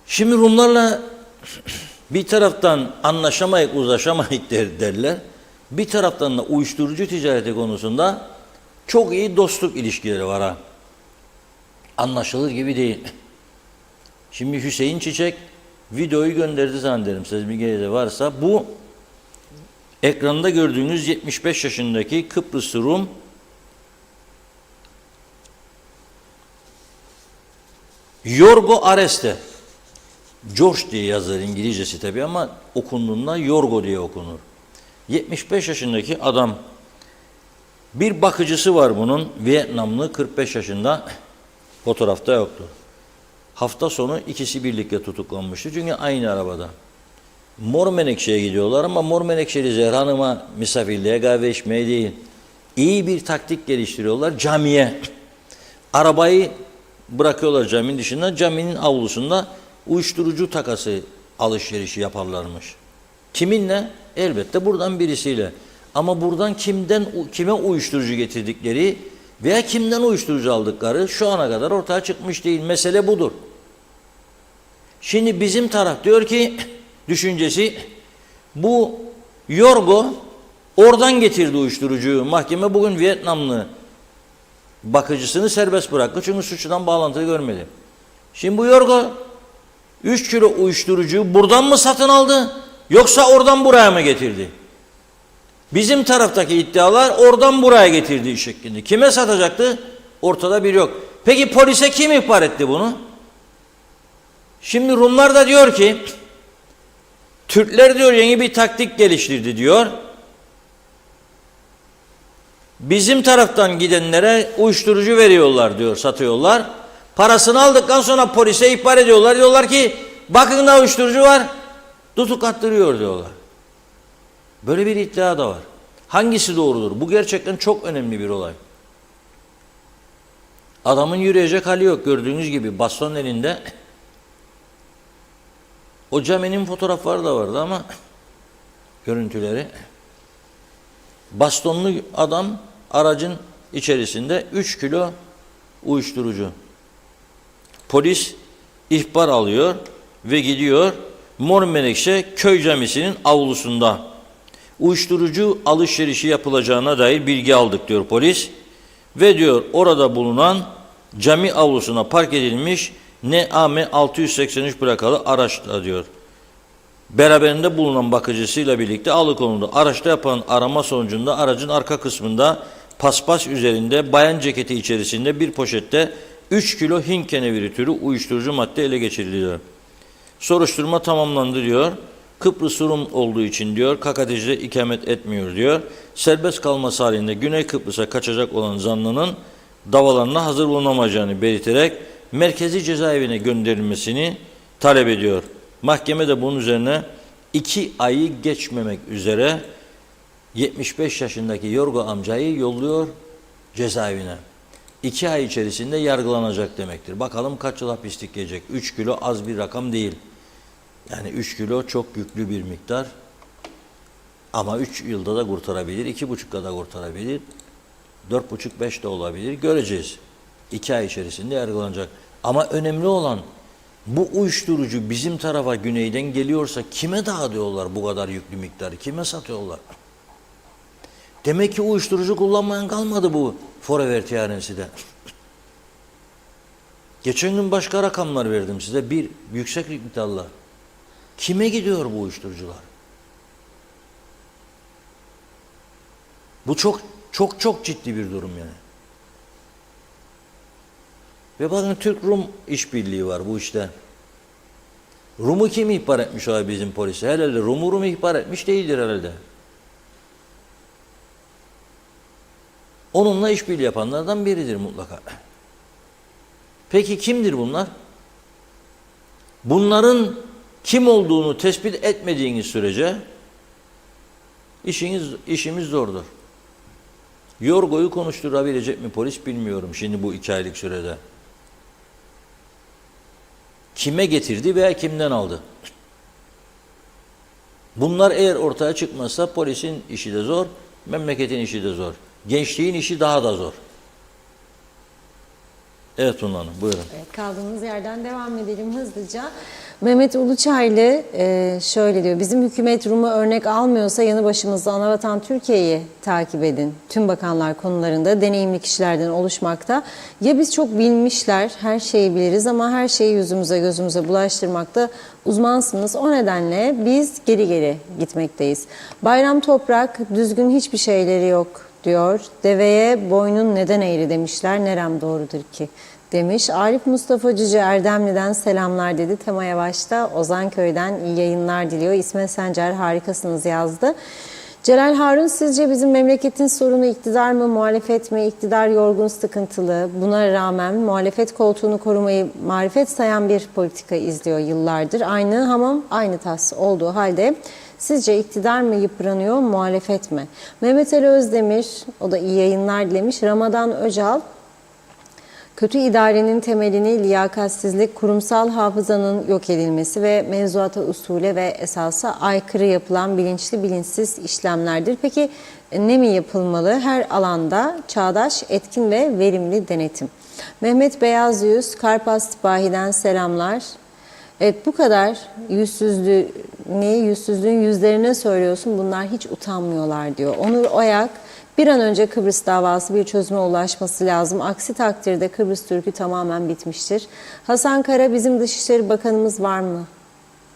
Şimdi Rumlarla bir taraftan anlaşamayık, uzlaşamayık derler. Bir taraftan da uyuşturucu ticareti konusunda çok iyi dostluk ilişkileri var ha. Anlaşılır gibi değil. Şimdi Hüseyin Çiçek videoyu gönderdi zannederim. Siz bilgide varsa bu ekranda gördüğünüz 75 yaşındaki Kıbrıslı Rum Yorgo Areste. George diye yazılır İngilizcesi tabii ama okunduğunda Yorgo diye okunur. 75 yaşındaki adam. Bir bakıcısı var bunun, Vietnamlı, 45 yaşında, fotoğrafta yoktu. Hafta sonu ikisi birlikte tutuklanmıştı çünkü aynı arabada. Mor Menekşe'ye gidiyorlar ama Mor Menekşeli Zehra Hanım'a misafirliğe, kahve içmeye değil. İyi bir taktik geliştiriyorlar camiye. Arabayı bırakıyorlar caminin dışında, caminin avlusunda uyuşturucu takası alışverişi yaparlarmış. Kiminle? Elbette buradan birisiyle. Ama buradan kime uyuşturucu getirdikleri veya kimden uyuşturucu aldıkları şu ana kadar ortaya çıkmış değil. Mesele budur. Şimdi bizim taraf diyor ki, düşüncesi, bu Yorgo oradan getirdi uyuşturucuyu. Mahkeme bugün Vietnamlı bakıcısını serbest bıraktı çünkü suçtan bağlantıyı görmedi. Şimdi bu Yorgo 3 kilo uyuşturucuyu buradan mı satın aldı yoksa oradan buraya mı getirdi? Bizim taraftaki iddialar oradan buraya getirdiği şeklinde. Kime satacaktı? Ortada bir yok. Peki polise kim ihbar etti bunu? Şimdi Rumlar da diyor ki, Türkler diyor yeni bir taktik geliştirdi diyor. Bizim taraftan gidenlere uyuşturucu veriyorlar diyor, satıyorlar. Parasını aldıktan sonra polise ihbar ediyorlar. Diyorlar ki bakın da uyuşturucu var, tutuk attırıyor diyorlar. Böyle bir iddia da var. Hangisi doğrudur? Bu gerçekten çok önemli bir olay. Adamın yürüyecek hali yok. Gördüğünüz gibi baston elinde. O caminin fotoğrafları da vardı ama görüntüleri. Bastonlu adam aracın içerisinde 3 kilo uyuşturucu. Polis ihbar alıyor ve gidiyor Mor Menekşe köy camisinin avlusunda uyuşturucu alışverişi yapılacağına dair bilgi aldık diyor polis. Ve diyor orada bulunan cami avlusuna park edilmiş NAM 683 plakalı araçta diyor. Beraberinde bulunan bakıcısıyla birlikte alıkonuldu. Araçta yapılan arama sonucunda aracın arka kısmında paspas üzerinde bayan ceketi içerisinde bir poşette 3 kilo Hint keneviri türü uyuşturucu madde ele geçiriliyor. Soruşturma tamamlandı diyor. Kıbrıs Rum olduğu için diyor KKTC'de ikamet etmiyor diyor. Serbest kalması halinde Güney Kıbrıs'a kaçacak olan zanlının davalarına hazır bulunamayacağını belirterek merkezi cezaevine gönderilmesini talep ediyor. Mahkeme de bunun üzerine 2 ayı geçmemek üzere 75 yaşındaki Yorgo amcayı yolluyor cezaevine. 2 ay içerisinde yargılanacak demektir. Bakalım kaç yıl hapislik yiyecek. 3 kilo az bir rakam değil. Yani 3 kilo çok yüklü bir miktar. Ama 3 yılda da kurtarabilir, 2,5 da kurtarabilir, 4,5-5 de olabilir. Göreceğiz. 2 ay içerisinde yargılanacak. Ama önemli olan bu uyuşturucu bizim tarafa güneyden geliyorsa kime dağıtıyorlar bu kadar yüklü miktarı? Kime satıyorlar? Demek ki uyuşturucu kullanmayan kalmadı bu Forever TRNC'de. Geçen gün başka rakamlar verdim size. Bir, yüksek miktarlar. Kime gidiyor bu uyuşturucular? Bu çok ciddi bir durum yani. Ve bakın Türk-Rum işbirliği var bu işte. Rum'u kim ihbar etmiş abi bizim polise? Herhalde Rum'u ihbar etmiş değildir herhalde. Onunla işbirliği yapanlardan biridir mutlaka. Peki kimdir bunlar? Bunların kim olduğunu tespit etmediğiniz sürece işimiz zordur. Yorgo'yu konuşturabilecek mi polis bilmiyorum şimdi bu 2 aylık sürede. Kime getirdi veya kimden aldı? Bunlar eğer ortaya çıkmazsa polisin işi de zor, memleketin işi de zor. Gençliğin işi daha da zor. Evet Tuna Hanım, buyurun. Evet, kaldığımız yerden devam edelim hızlıca. Mehmet Uluçaylı şöyle diyor. Bizim hükümet Rum'u örnek almıyorsa yanı başımızda anavatan Türkiye'yi takip edin. Tüm bakanlar konularında deneyimli kişilerden oluşmakta. Ya biz çok bilmişler, her şeyi biliriz ama her şeyi yüzümüze gözümüze bulaştırmakta uzmansınız. O nedenle biz geri gitmekteyiz. Bayram Toprak düzgün hiçbir şeyleri yok diyor. Deveye boynun neden eğri demişler. Nerem doğrudur ki demiş. Arif Mustafa Cüce Erdemli'den selamlar dedi. Tema Yavaş'ta Ozanköy'den iyi yayınlar diliyor. İsmet Sencer harikasınız yazdı. Celal Harun sizce bizim memleketin sorunu iktidar mı muhalefet mi? İktidar yorgun sıkıntılı. Buna rağmen muhalefet koltuğunu korumayı marifet sayan bir politika izliyor yıllardır. Aynı hamam aynı tas olduğu halde sizce iktidar mı yıpranıyor, muhalefet mi? Mehmet Ali Özdemir, o da iyi yayınlar dilemiş. Ramazan Öcal, kötü idarenin temelini liyakatsizlik, kurumsal hafızanın yok edilmesi ve mevzuata, usule ve esasa aykırı yapılan bilinçli bilinçsiz işlemlerdir. Peki ne mi yapılmalı? Her alanda çağdaş, etkin ve verimli denetim. Mehmet Beyazyüz, Karpas Sipahi'den selamlar. Evet, bu kadar yüzsüzlüğün yüzlerine söylüyorsun, bunlar hiç utanmıyorlar diyor. Onur Oyak, bir an önce Kıbrıs davası bir çözüme ulaşması lazım. Aksi takdirde Kıbrıs Türk'ü tamamen bitmiştir. Hasan Kara, bizim Dışişleri Bakanımız var mı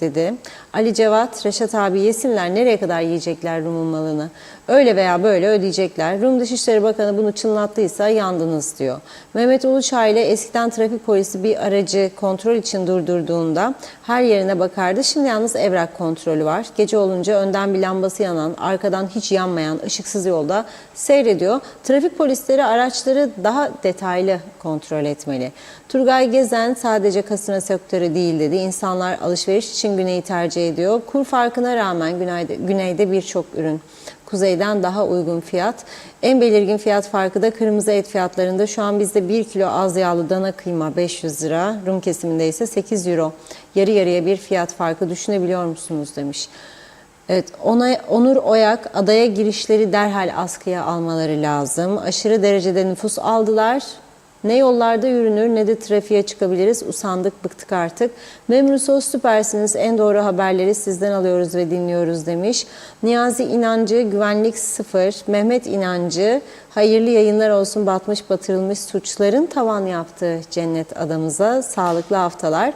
dedi. Ali Cevat, Reşat abi yesinler, nereye kadar yiyecekler Rum'un malını? Öyle veya böyle ödeyecekler. Rum Dışişleri Bakanı bunu çınlattıysa yandınız diyor. Mehmet Uluçaylı, eskiden trafik polisi bir aracı kontrol için durdurduğunda her yerine bakardı. Şimdi yalnız evrak kontrolü var. Gece olunca önden bir lambası yanan, arkadan hiç yanmayan, ışıksız yolda seyrediyor. Trafik polisleri araçları daha detaylı kontrol etmeli. Turgay Gezen, sadece kasino sektörü değil dedi. İnsanlar alışveriş için güneyi tercih ediyor. Kur farkına rağmen güneyde birçok ürün kuzeyden daha uygun fiyat. En belirgin fiyat farkı da kırmızı et fiyatlarında. Şu an bizde 1 kilo az yağlı dana kıyma 500 lira. Rum kesiminde ise 8 euro. Yarı yarıya bir fiyat farkı düşünebiliyor musunuz demiş. Evet, Onur Oyak, adaya girişleri derhal askıya almaları lazım. Aşırı derecede nüfus aldılar. Ne yollarda yürünür ne de trafiğe çıkabiliriz. Usandık, bıktık artık. Memru Sos, süpersiniz. En doğru haberleri sizden alıyoruz ve dinliyoruz demiş. Niyazi İnancı, güvenlik sıfır. Mehmet İnancı, hayırlı yayınlar olsun batmış batırılmış suçların tavan yaptığı cennet adamıza. Sağlıklı haftalar.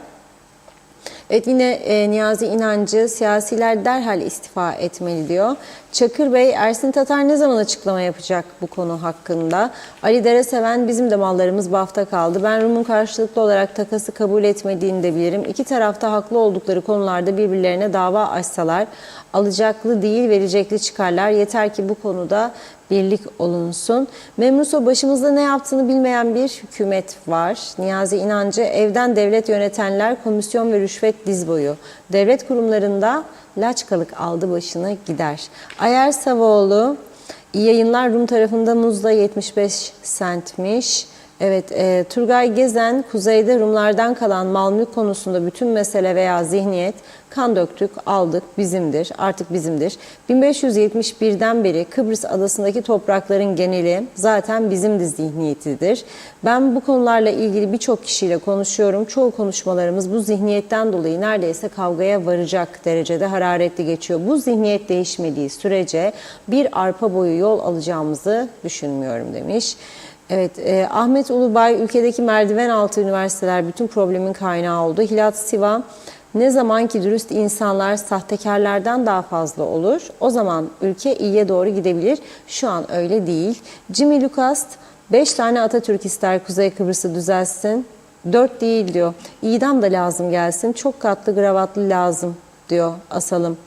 Evet, yine Niyazi İnancı, siyasiler derhal istifa etmeli diyor. Çakır Bey, Ersin Tatar ne zaman açıklama yapacak bu konu hakkında? Ali Dereseven, bizim de mallarımız BAF'ta kaldı. Ben Rum'un karşılıklı olarak takası kabul etmediğini de bilirim. İki tarafta haklı oldukları konularda birbirlerine dava açsalar alacaklı değil verecekli çıkarlar. Yeter ki bu konuda birlik olunsun. Memruso, başımızda ne yaptığını bilmeyen bir hükümet var. Niyazi İnancı, evden devlet yönetenler komisyon ve rüşvet diz boyu. Devlet kurumlarında laçkalık aldı başını gider. Ayar Savoğlu, iyi yayınlar. Rum tarafında muzda 75 centmiş. Evet, Turgay Gezen, kuzeyde Rumlardan kalan mal mülk konusunda bütün mesele veya zihniyet, kan döktük, aldık, bizimdir, artık bizimdir. 1571'den beri Kıbrıs adasındaki toprakların geneli zaten bizimdi zihniyetidir. Ben bu konularla ilgili birçok kişiyle konuşuyorum. Çoğu konuşmalarımız bu zihniyetten dolayı neredeyse kavgaya varacak derecede hararetli geçiyor. Bu zihniyet değişmediği sürece bir arpa boyu yol alacağımızı düşünmüyorum demiş. Evet, Ahmet Ulubay, ülkedeki merdiven altı üniversiteler bütün problemin kaynağı oldu. Hilat Siva, ne zaman ki dürüst insanlar sahtekarlardan daha fazla olur, o zaman ülke iyiye doğru gidebilir. Şu an öyle değil. Jimmy Lucas, 5 tane Atatürk ister Kuzey Kıbrıs'ı düzelsin. 4 değil diyor. İdam da lazım gelsin. Çok katlı gravatlı lazım diyor Asalım.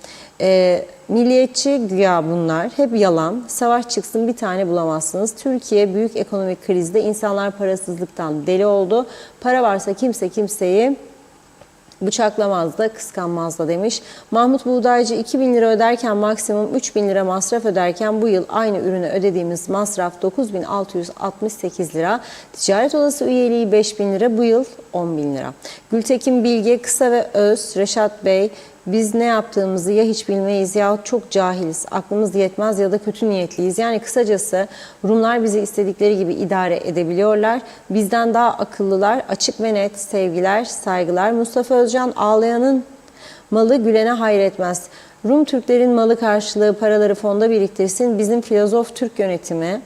Milliyetçi güya bunlar. Hep yalan. Savaş çıksın bir tane bulamazsınız. Türkiye büyük ekonomik krizde, insanlar parasızlıktan deli oldu. Para varsa kimse kimseyi bıçaklamaz da kıskanmaz da demiş. Mahmut Buğdaycı, 2.000 lira öderken maksimum 3.000 lira masraf öderken bu yıl aynı ürüne ödediğimiz masraf 9.668 lira. Ticaret Odası üyeliği 5.000 lira, bu yıl 10.000 lira. Gültekin Bilge, kısa ve öz. Reşat Bey, biz ne yaptığımızı ya hiç bilmeyiz ya çok cahiliz, aklımız yetmez ya da kötü niyetliyiz. Yani kısacası Rumlar bizi istedikleri gibi idare edebiliyorlar. Bizden daha akıllılar, açık ve net. Sevgiler, saygılar. Mustafa Özcan, ağlayanın malı gülene hayretmez. Rum Türklerin malı karşılığı paraları fonda biriktirsin. Bizim filozof Türk yönetimi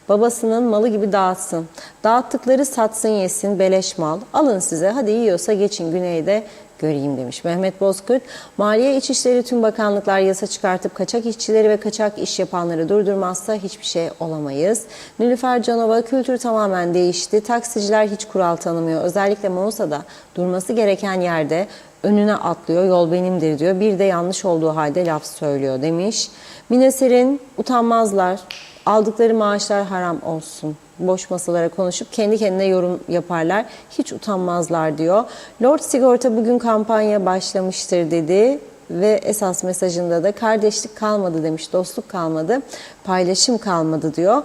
babasının malı gibi dağıtsın. Dağıttıkları satsın yesin, beleş mal. Alın size, hadi yiyorsa geçin güneyde göreyim demiş. Mehmet Bozkurt, Maliye İçişleri tüm bakanlıklar yasa çıkartıp kaçak işçileri ve kaçak iş yapanları durdurmazsa hiçbir şey olamayız. Nilüfer Canova, kültür tamamen değişti. Taksiciler hiç kural tanımıyor. Özellikle Mausa'da durması gereken yerde önüne atlıyor. Yol benimdir diyor. Bir de yanlış olduğu halde laf söylüyor demiş. Mine Serin, utanmazlar. Aldıkları maaşlar haram olsun. Boş masalara konuşup kendi kendine yorum yaparlar. Hiç utanmazlar diyor. Lord Sigorta bugün kampanya başlamıştır dedi. Ve esas mesajında da kardeşlik kalmadı demiş. Dostluk kalmadı, paylaşım kalmadı diyor.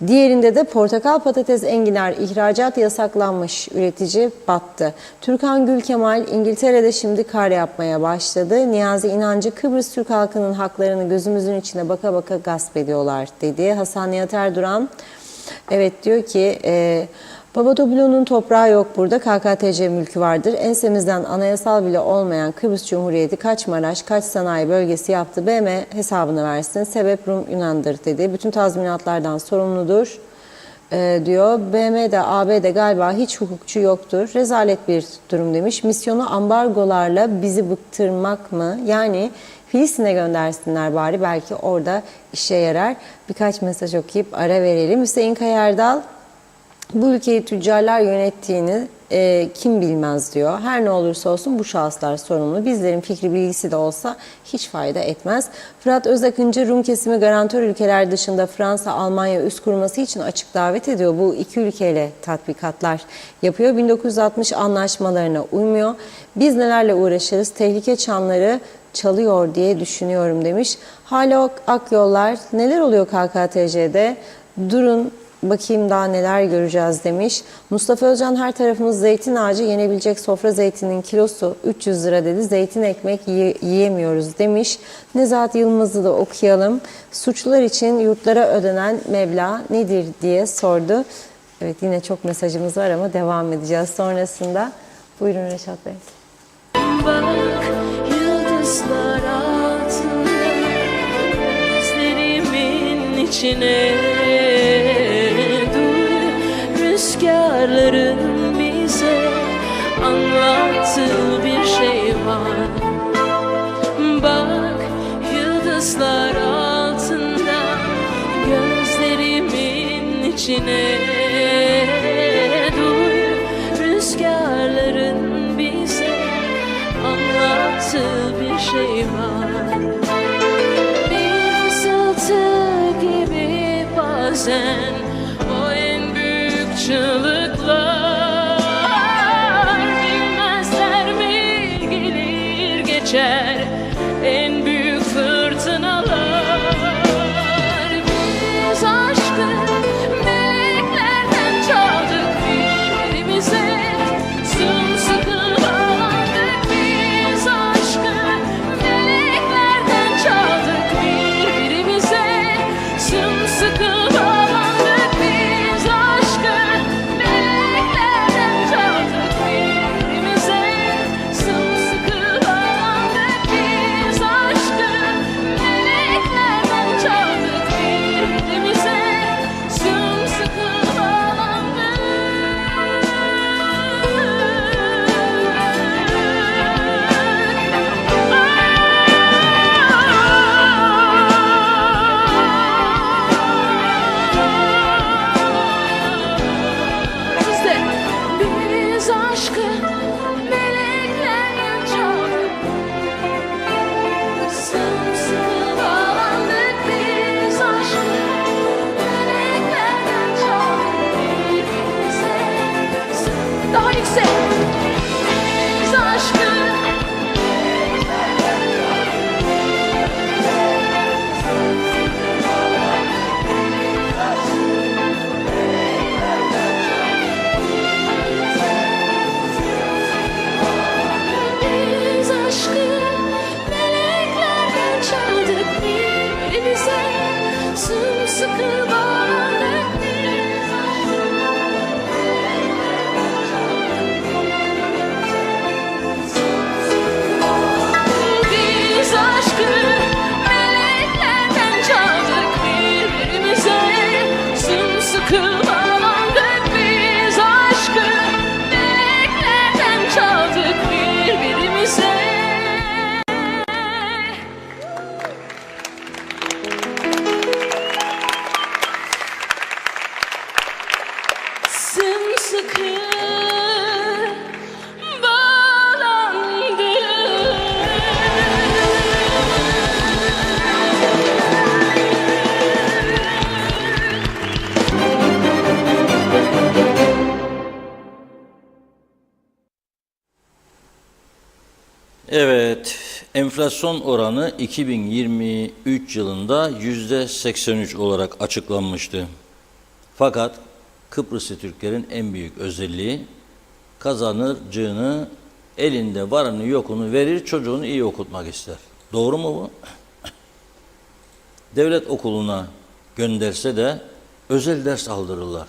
Diğerinde de portakal, patates, enginar ihracat yasaklanmış, üretici battı. Türkan Gülkemal, İngiltere'de şimdi kar yapmaya başladı. Niyazi İnancı, Kıbrıs Türk halkının haklarını gözümüzün içine baka baka gasp ediyorlar dedi. Hasan Nihat Erduran, evet diyor ki Babadoblu'nun toprağı yok burada, KKTC mülkü vardır. Ensemizden anayasal bile olmayan Kıbrıs Cumhuriyeti kaç Maraş, kaç sanayi bölgesi yaptı, BM hesabını versin. Sebep Rum Yunan'dır dedi. Bütün tazminatlardan sorumludur diyor. BM'de, AB'de galiba hiç hukukçu yoktur. Rezalet bir durum demiş. Misyonu ambargolarla bizi bıktırmak mı? Yani Filistin'e göndersinler bari, belki orada işe yarar. Birkaç mesaj okuyup ara verelim. Hüseyin Kayardal, bu ülkeyi tüccarlar yönettiğini kim bilmez diyor. Her ne olursa olsun bu şahıslar sorumlu. Bizlerin fikri bilgisi de olsa hiç fayda etmez. Fırat Özakıncı, Rum kesimi garantör ülkeler dışında Fransa, Almanya üs kurması için açık davet ediyor. Bu iki ülkeyle tatbikatlar yapıyor. 1960 anlaşmalarına uymuyor. Biz nelerle uğraşırız? Tehlike çanları çalıyor diye düşünüyorum demiş. Haluk Akyollar, neler oluyor KKTC'de? Durun bakayım daha neler göreceğiz demiş. Mustafa Özcan, her tarafımız zeytin ağacı, yenebilecek sofra zeytinin kilosu 300 lira dedi. Zeytin ekmek yiyemiyoruz demiş. Nezahat Yılmaz'ı da okuyalım. Suçlular için yurtlara ödenen meblağ nedir diye sordu. Evet, yine çok mesajımız var ama devam edeceğiz sonrasında. Buyurun Reşat Bey. Bak yıldızlar altında gözlerimin içine, rüzgarların bize anlattığı bir şey var. Bak yıldızlar altında gözlerimin içine, duy rüzgarların bize anlattığı bir şey var. Bir fısıltı gibi bazen o en büyük çığlıklar, bilmezler mi gelir geçer en büyük fırtınalar. Biz aşkı meleklerden çaldık, bağlandık biz aşkı meleklerden çaldık birbirimize sımsıkı bağlandık biz aşkı meleklerden çaldık birbirimize. Sımsıkı Evet, enflasyon oranı 2023 yılında %83 olarak açıklanmıştı. Fakat Kıbrıslı Türklerin en büyük özelliği kazanırcığını elinde varını yokunu verir, çocuğunu iyi okutmak ister. Doğru mu bu? Devlet okuluna gönderse de özel ders aldırırlar.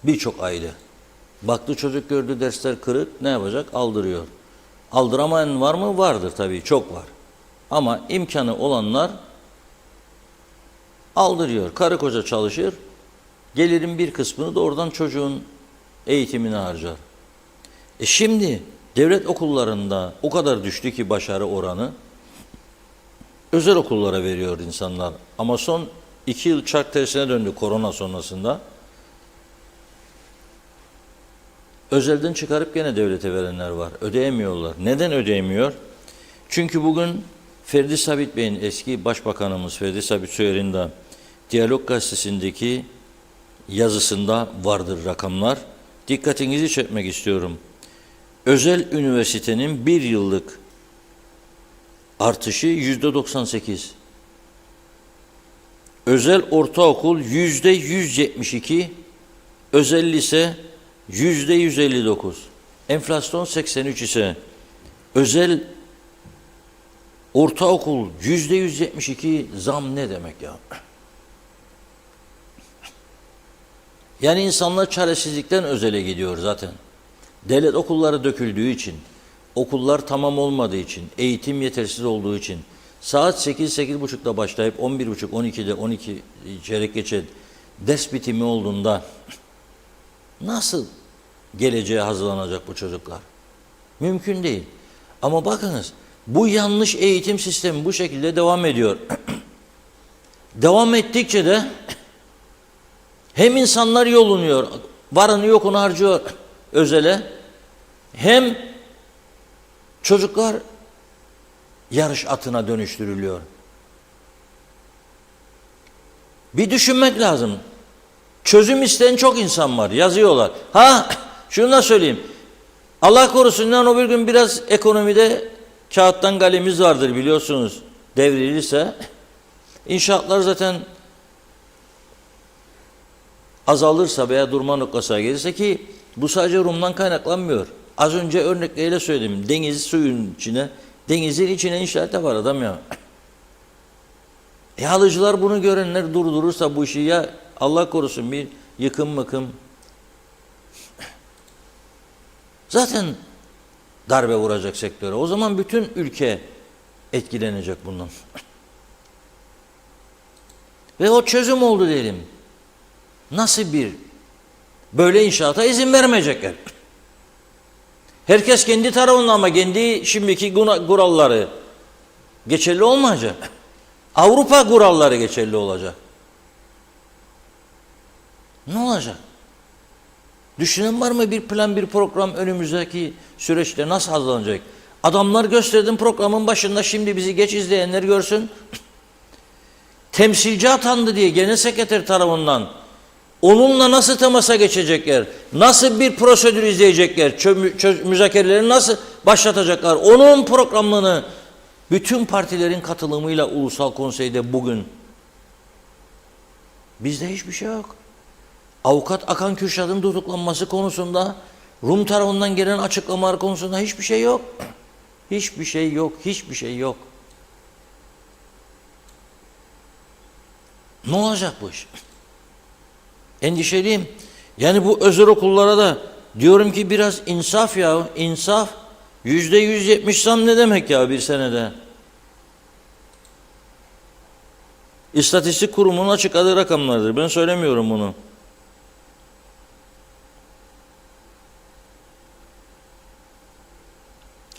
Birçok aile. Baktı çocuk gördü dersler kırık, ne yapacak? Aldırıyor. Aldıramayan var mı? Vardır tabii, çok var. Ama imkanı olanlar aldırıyor. Karı koca çalışır, gelirin bir kısmını da oradan çocuğun eğitimine harcar. Şimdi devlet okullarında o kadar düştü ki başarı oranı, özel okullara veriyor insanlar. Ama son 2 yıl çark tersine döndü korona sonrasında. Özelden çıkarıp gene devlete verenler var. Ödeyemiyorlar. Neden ödeyemiyor? Çünkü bugün Ferdi Sabit Bey'in, eski başbakanımız Ferdi Sabit Soyer'in de Diyalog Gazetesi'ndeki yazısında vardır rakamlar. Dikkatinizi çekmek istiyorum. Özel üniversitenin bir yıllık artışı %98. Özel ortaokul %172, özel lise %159. Enflasyon 83 ise özel ortaokul %172 zam ne demek ya? Yani insanlar çaresizlikten özele gidiyor zaten. Devlet okulları döküldüğü için, okullar tamam olmadığı için, eğitim yetersiz olduğu için, saat 8-8.30'da başlayıp 11.30-12'de 12 çeyrek geçe ders bitimi olduğunda nasıl geleceğe hazırlanacak bu çocuklar? Mümkün değil. Ama bakınız, bu yanlış eğitim sistemi bu şekilde devam ediyor. Devam ettikçe de hem insanlar yolunuyor, varını yokunu harcıyor özele, hem çocuklar yarış atına dönüştürülüyor. Bir düşünmek lazım. Çözüm isteyen çok insan var, yazıyorlar. Şunu da söyleyeyim. Allah korusun o bir gün biraz ekonomide kağıttan kalemimiz vardır biliyorsunuz. Devrilirse inşaatlar zaten azalırsa veya durma noktasına gelirse, ki bu sadece Rum'dan kaynaklanmıyor. Az önce örnekleriyle söyledim. Deniz suyun içine, denizin içine inşaat var adam ya. Halıcılar bunu görenler durdurursa bu işi, ya Allah korusun bir yıkım mıkım, zaten darbe vuracak sektöre. O zaman bütün ülke etkilenecek bundan. Ve o çözüm oldu diyelim. Nasıl bir böyle inşaata izin vermeyecekler. Herkes kendi tarafından, ama kendi şimdiki kuralları geçerli olmayacak. Avrupa kuralları geçerli olacak. Ne olacak? Düşünen var mı bir plan, bir program önümüzdeki süreçte nasıl hazırlanacak? Adamlar gösterdim programın başında, şimdi bizi geç izleyenler görsün. Temsilci atandı diye genel sekreter tarafından onunla nasıl temasa geçecekler? Nasıl bir prosedür izleyecekler? Müzakereleri nasıl başlatacaklar? Onun programını bütün partilerin katılımıyla Ulusal Konsey'de bugün. Bizde hiçbir şey yok. Avukat Akan Kürşat'ın tutuklanması konusunda, Rum tarafından gelen açıklamalar konusunda hiçbir şey yok. Hiçbir şey yok, hiçbir şey yok. Ne olacak bu iş? Endişeliyim. Yani bu özel okullara da diyorum ki biraz insaf ya, insaf. %170 zam ne demek ya bir senede? İstatistik Kurumu'nun açıkladığı rakamlardır. Ben söylemiyorum bunu.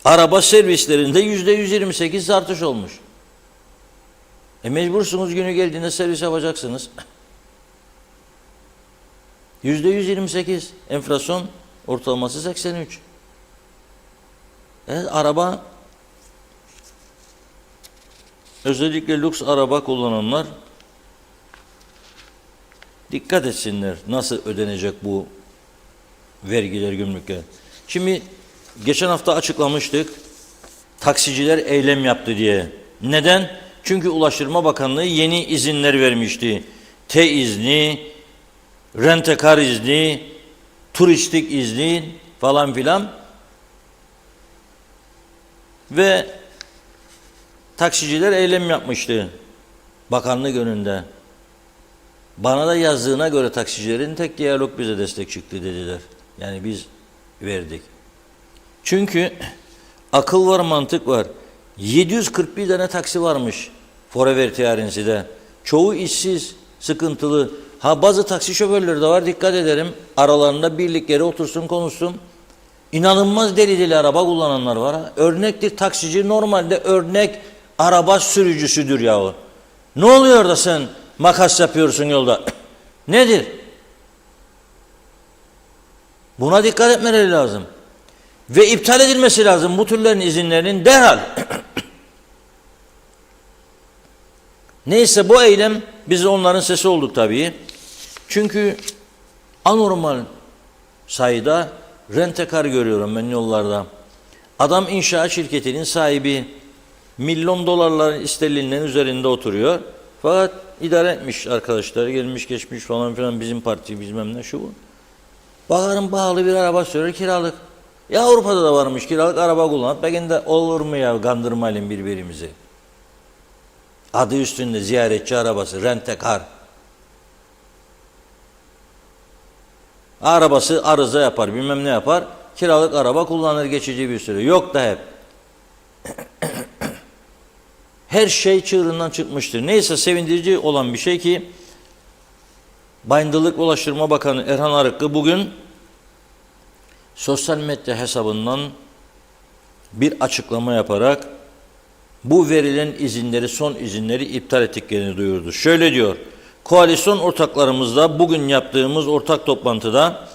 Araba servislerinde %128 artış olmuş. Mecbursunuz, günü geldiğinde servis yapacaksınız. %128. Enflasyon ortalaması 83. Evet, araba, özellikle lüks araba kullananlar dikkat etsinler nasıl ödenecek bu vergiler, gümrükler. Şimdi geçen hafta açıklamıştık, taksiciler eylem yaptı diye. Neden? Çünkü Ulaştırma Bakanlığı yeni izinler vermişti. T izni, rentekar izni, turistik izni falan filan. Ve taksiciler eylem yapmıştı bakanlık önünde. Bana da yazdığına göre taksicilerin tek diyalog bize destek çıktı dediler. Yani biz verdik. Çünkü akıl var, mantık var. 741 tane taksi varmış Forever TRNC'de. Çoğu işsiz, sıkıntılı. Ha, bazı taksi şoförleri de var, dikkat ederim. Aralarında birlikleri otursun, konuşsun. İnanılmaz deli deli araba kullananlar var. Ha. Örnektir taksici, normalde örnek araba sürücüsüdür yahu. Ne oluyor da sen makas yapıyorsun yolda? Nedir? Buna dikkat etmeleri lazım. Ve iptal edilmesi lazım bu türlerin izinlerinin derhal. Neyse, bu eylem, biz onların sesi olduk tabii. Çünkü anormal sayıda rentekar görüyorum ben yollarda. Adam inşaat şirketinin sahibi, milyon dolarların sterlinlerin üzerinde oturuyor. Fakat idare etmiş arkadaşlar, gelmiş geçmiş falan filan, bizim parti bilmem ne şu bu. Bakarım pahalı bir araba sürüyor, kiralık. Ya Avrupa'da da varmış kiralık araba kullanıp belki de olur mu ya, kandırmayalım birbirimizi. Adı üstünde ziyaretçi arabası, rentekar. Arabası arıza yapar, bilmem ne yapar. Kiralık araba kullanır geçici bir süre. Yok da hep. Her şey çığırından çıkmıştır. Neyse, sevindirici olan bir şey ki Bayındırlık Ulaştırma Bakanı Erhan Arıklı bugün sosyal medya hesabından bir açıklama yaparak bu verilen izinleri, son izinleri iptal ettiklerini duyurdu. Şöyle diyor: koalisyon ortaklarımızla bugün yaptığımız ortak toplantıda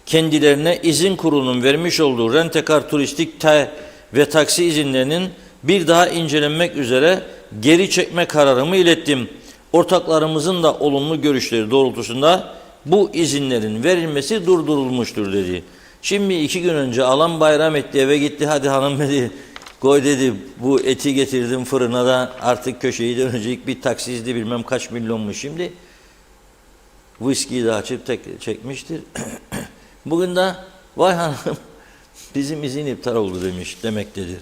kendilerine izin kurulunun vermiş olduğu rentekar, turistik ve taksi izinlerinin bir daha incelenmek üzere geri çekme kararımı ilettim. Ortaklarımızın da olumlu görüşleri doğrultusunda bu izinlerin verilmesi durdurulmuştur dedi. Şimdi 2 gün önce alan bayram etti, eve gitti, hadi hanım dedi, koy dedi, bu eti getirdim fırına da artık köşeyi dönecek, bir taksizdi bilmem kaç milyonmuş şimdi. Viskiyi de açıp çekmiştir. Bugün de vay hanım bizim izin iptal oldu demiş demektedir.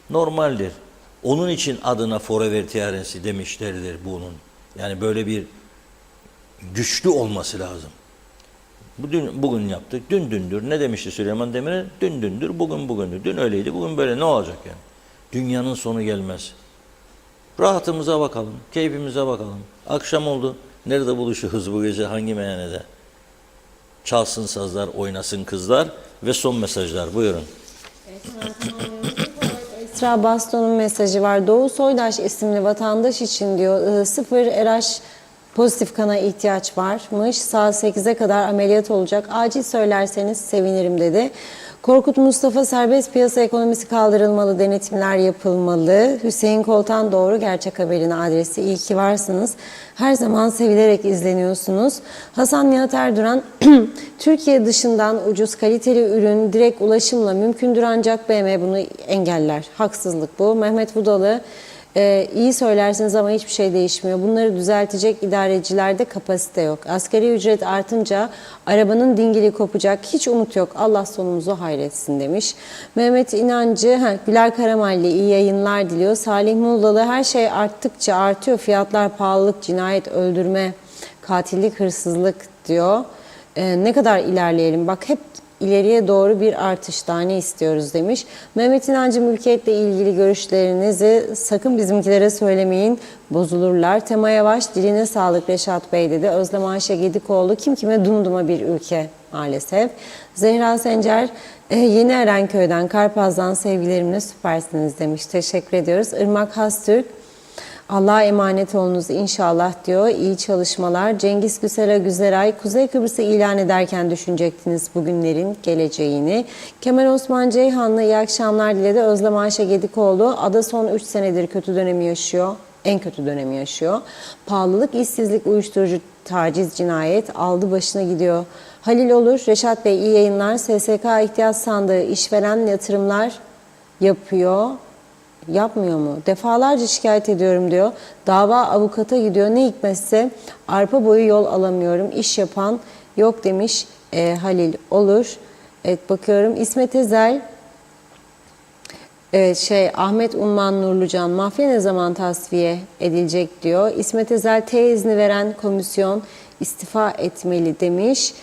Normaldir. Onun için adına Forever TRNC demişlerdir bunun. Yani böyle bir güçlü olması lazım. Bugün yaptık, dün dündür. Ne demişti Süleyman Demirel? Dün dündür, bugün bugündür. Dün öyleydi, bugün böyle. Ne olacak yani? Dünyanın sonu gelmez. Rahatımıza bakalım, keyfimize bakalım. Akşam oldu. Nerede buluşuyoruz bu gece? Hangi meyhanede? Çalsın sazlar, oynasın kızlar ve son mesajlar. Buyurun. Esra Baston'un mesajı var. Doğu Soydaş isimli vatandaş için diyor 0 RH pozitif kana ihtiyaç varmış. Saat 8'e kadar ameliyat olacak. Acil söylerseniz sevinirim dedi. Korkut Mustafa, serbest piyasa ekonomisi kaldırılmalı, denetimler yapılmalı. Hüseyin Koltan, doğru, Gerçek Haber'in adresi. İyi ki varsınız. Her zaman sevilerek izleniyorsunuz. Hasan Nihat Erduran, Türkiye dışından ucuz kaliteli ürün direkt ulaşımla mümkündür ancak BM bunu engeller. Haksızlık bu. Mehmet Vudalı, iyi söylersiniz ama hiçbir şey değişmiyor. Bunları düzeltecek idarecilerde kapasite yok. Asgari ücret artınca arabanın dingili kopacak. Hiç umut yok. Allah sonumuzu hayretsin demiş. Mehmet İnancı, Güler Karamalli iyi yayınlar diliyor. Salih Muğlalı, her şey arttıkça artıyor. Fiyatlar, pahalılık, cinayet, öldürme, katillik, hırsızlık diyor. Ne kadar ilerleyelim? Bak hep ileriye doğru bir artış, daha ne istiyoruz demiş. Mehmet İnancı mülkiyetle ilgili görüşlerinizi sakın bizimkilere söylemeyin, bozulurlar. Tema Yavaş, diline sağlık Reşat Bey dedi. Özlem Ayşe Gedikoğlu, kim kime dumduma bir ülke maalesef. Zehra Sencer, Yeni Erenköy'den, Karpaz'dan sevgilerimle süpersiniz demiş. Teşekkür ediyoruz. Irmak Hastürk, Allah'a emanet olunuz inşallah diyor. İyi çalışmalar. Cengiz Güsela Güzeray, Kuzey Kıbrıs'ı ilan ederken düşünecektiniz bugünlerin geleceğini. Kemal Osman Ceyhanlı iyi akşamlar diledi. Özlem Ayşe Gedikoğlu, ada son 3 senedir kötü dönemi yaşıyor. En kötü dönemi yaşıyor. Pahalılık, işsizlik, uyuşturucu, taciz, cinayet aldı başına gidiyor. Halil Olur, Reşat Bey iyi yayınlar. SSK ihtiyaç sandığı işveren yatırımlar yapmıyor mu? Defalarca şikayet ediyorum diyor. Dava avukata gidiyor. Ne hikmetse arpa boyu yol alamıyorum. İş yapan yok demiş Halil Olur. Evet bakıyorum. İsmet Ezel, Ahmet Umman Nurlucan, mafya ne zaman tasfiye edilecek diyor. İsmet Ezel, T izni veren komisyon istifa etmeli demiş.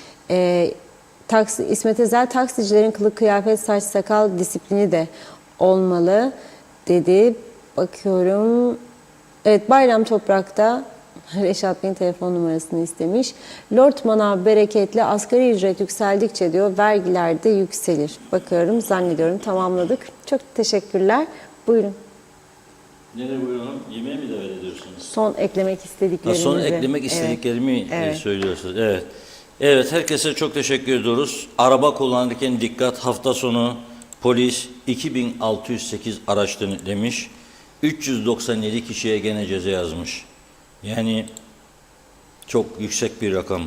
İsmet Ezel, taksicilerin kılık kıyafet, saç sakal disiplini de olmalı dedi. Bakıyorum. Evet, Bayram Toprak'ta Reşat Bey'in telefon numarasını istemiş. Lord Manav bereketli, asgari ücret yükseldikçe diyor vergiler de yükselir. Bakıyorum, zannediyorum tamamladık. Çok teşekkürler. Buyurun. Nereye buyurun? Yemeğe mi davet ediyorsunuz? Son eklemek istediklerinizi. Son eklemek istediklerimi söylüyorsunuz. Evet. Evet, herkese çok teşekkür ediyoruz. Araba kullanırken dikkat, hafta sonu polis 2608 araç demiş. 397 kişiye gene ceza yazmış. Yani çok yüksek bir rakam.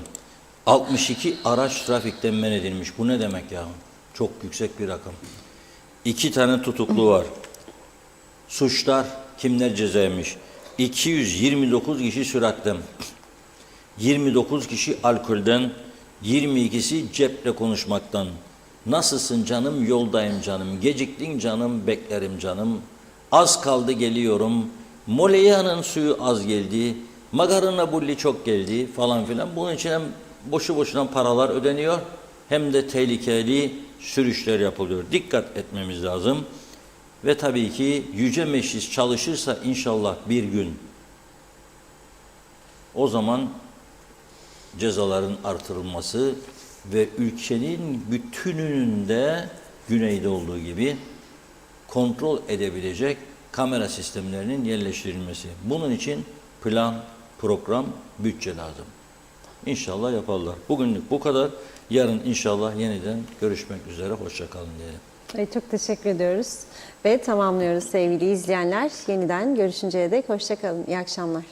62 araç trafikten men edilmiş. Bu ne demek ya? Çok yüksek bir rakam. 2 tane tutuklu var. Suçlar kimler ceza yemiş? 229 kişi süratten, 29 kişi alkolden, 22'si ceple konuşmaktan. Nasılsın canım, yoldayım canım, geciktin canım, beklerim canım, az kaldı geliyorum, Moleyanın suyu az geldi, makarna bulli çok geldi falan filan. Bunun için hem boşu boşuna paralar ödeniyor hem de tehlikeli sürüşler yapılıyor. Dikkat etmemiz lazım. Ve tabii ki Yüce Meclis çalışırsa inşallah bir gün o zaman cezaların artırılması ve ülkenin bütününün de güneyde olduğu gibi kontrol edebilecek kamera sistemlerinin yerleştirilmesi. Bunun için plan, program, bütçe lazım. İnşallah yaparlar. Bugünlük bu kadar. Yarın inşallah yeniden görüşmek üzere. Hoşça kalın diyelim. Evet, çok teşekkür ediyoruz ve tamamlıyoruz sevgili izleyenler. Yeniden görüşünceye dek hoşça kalın. İyi akşamlar.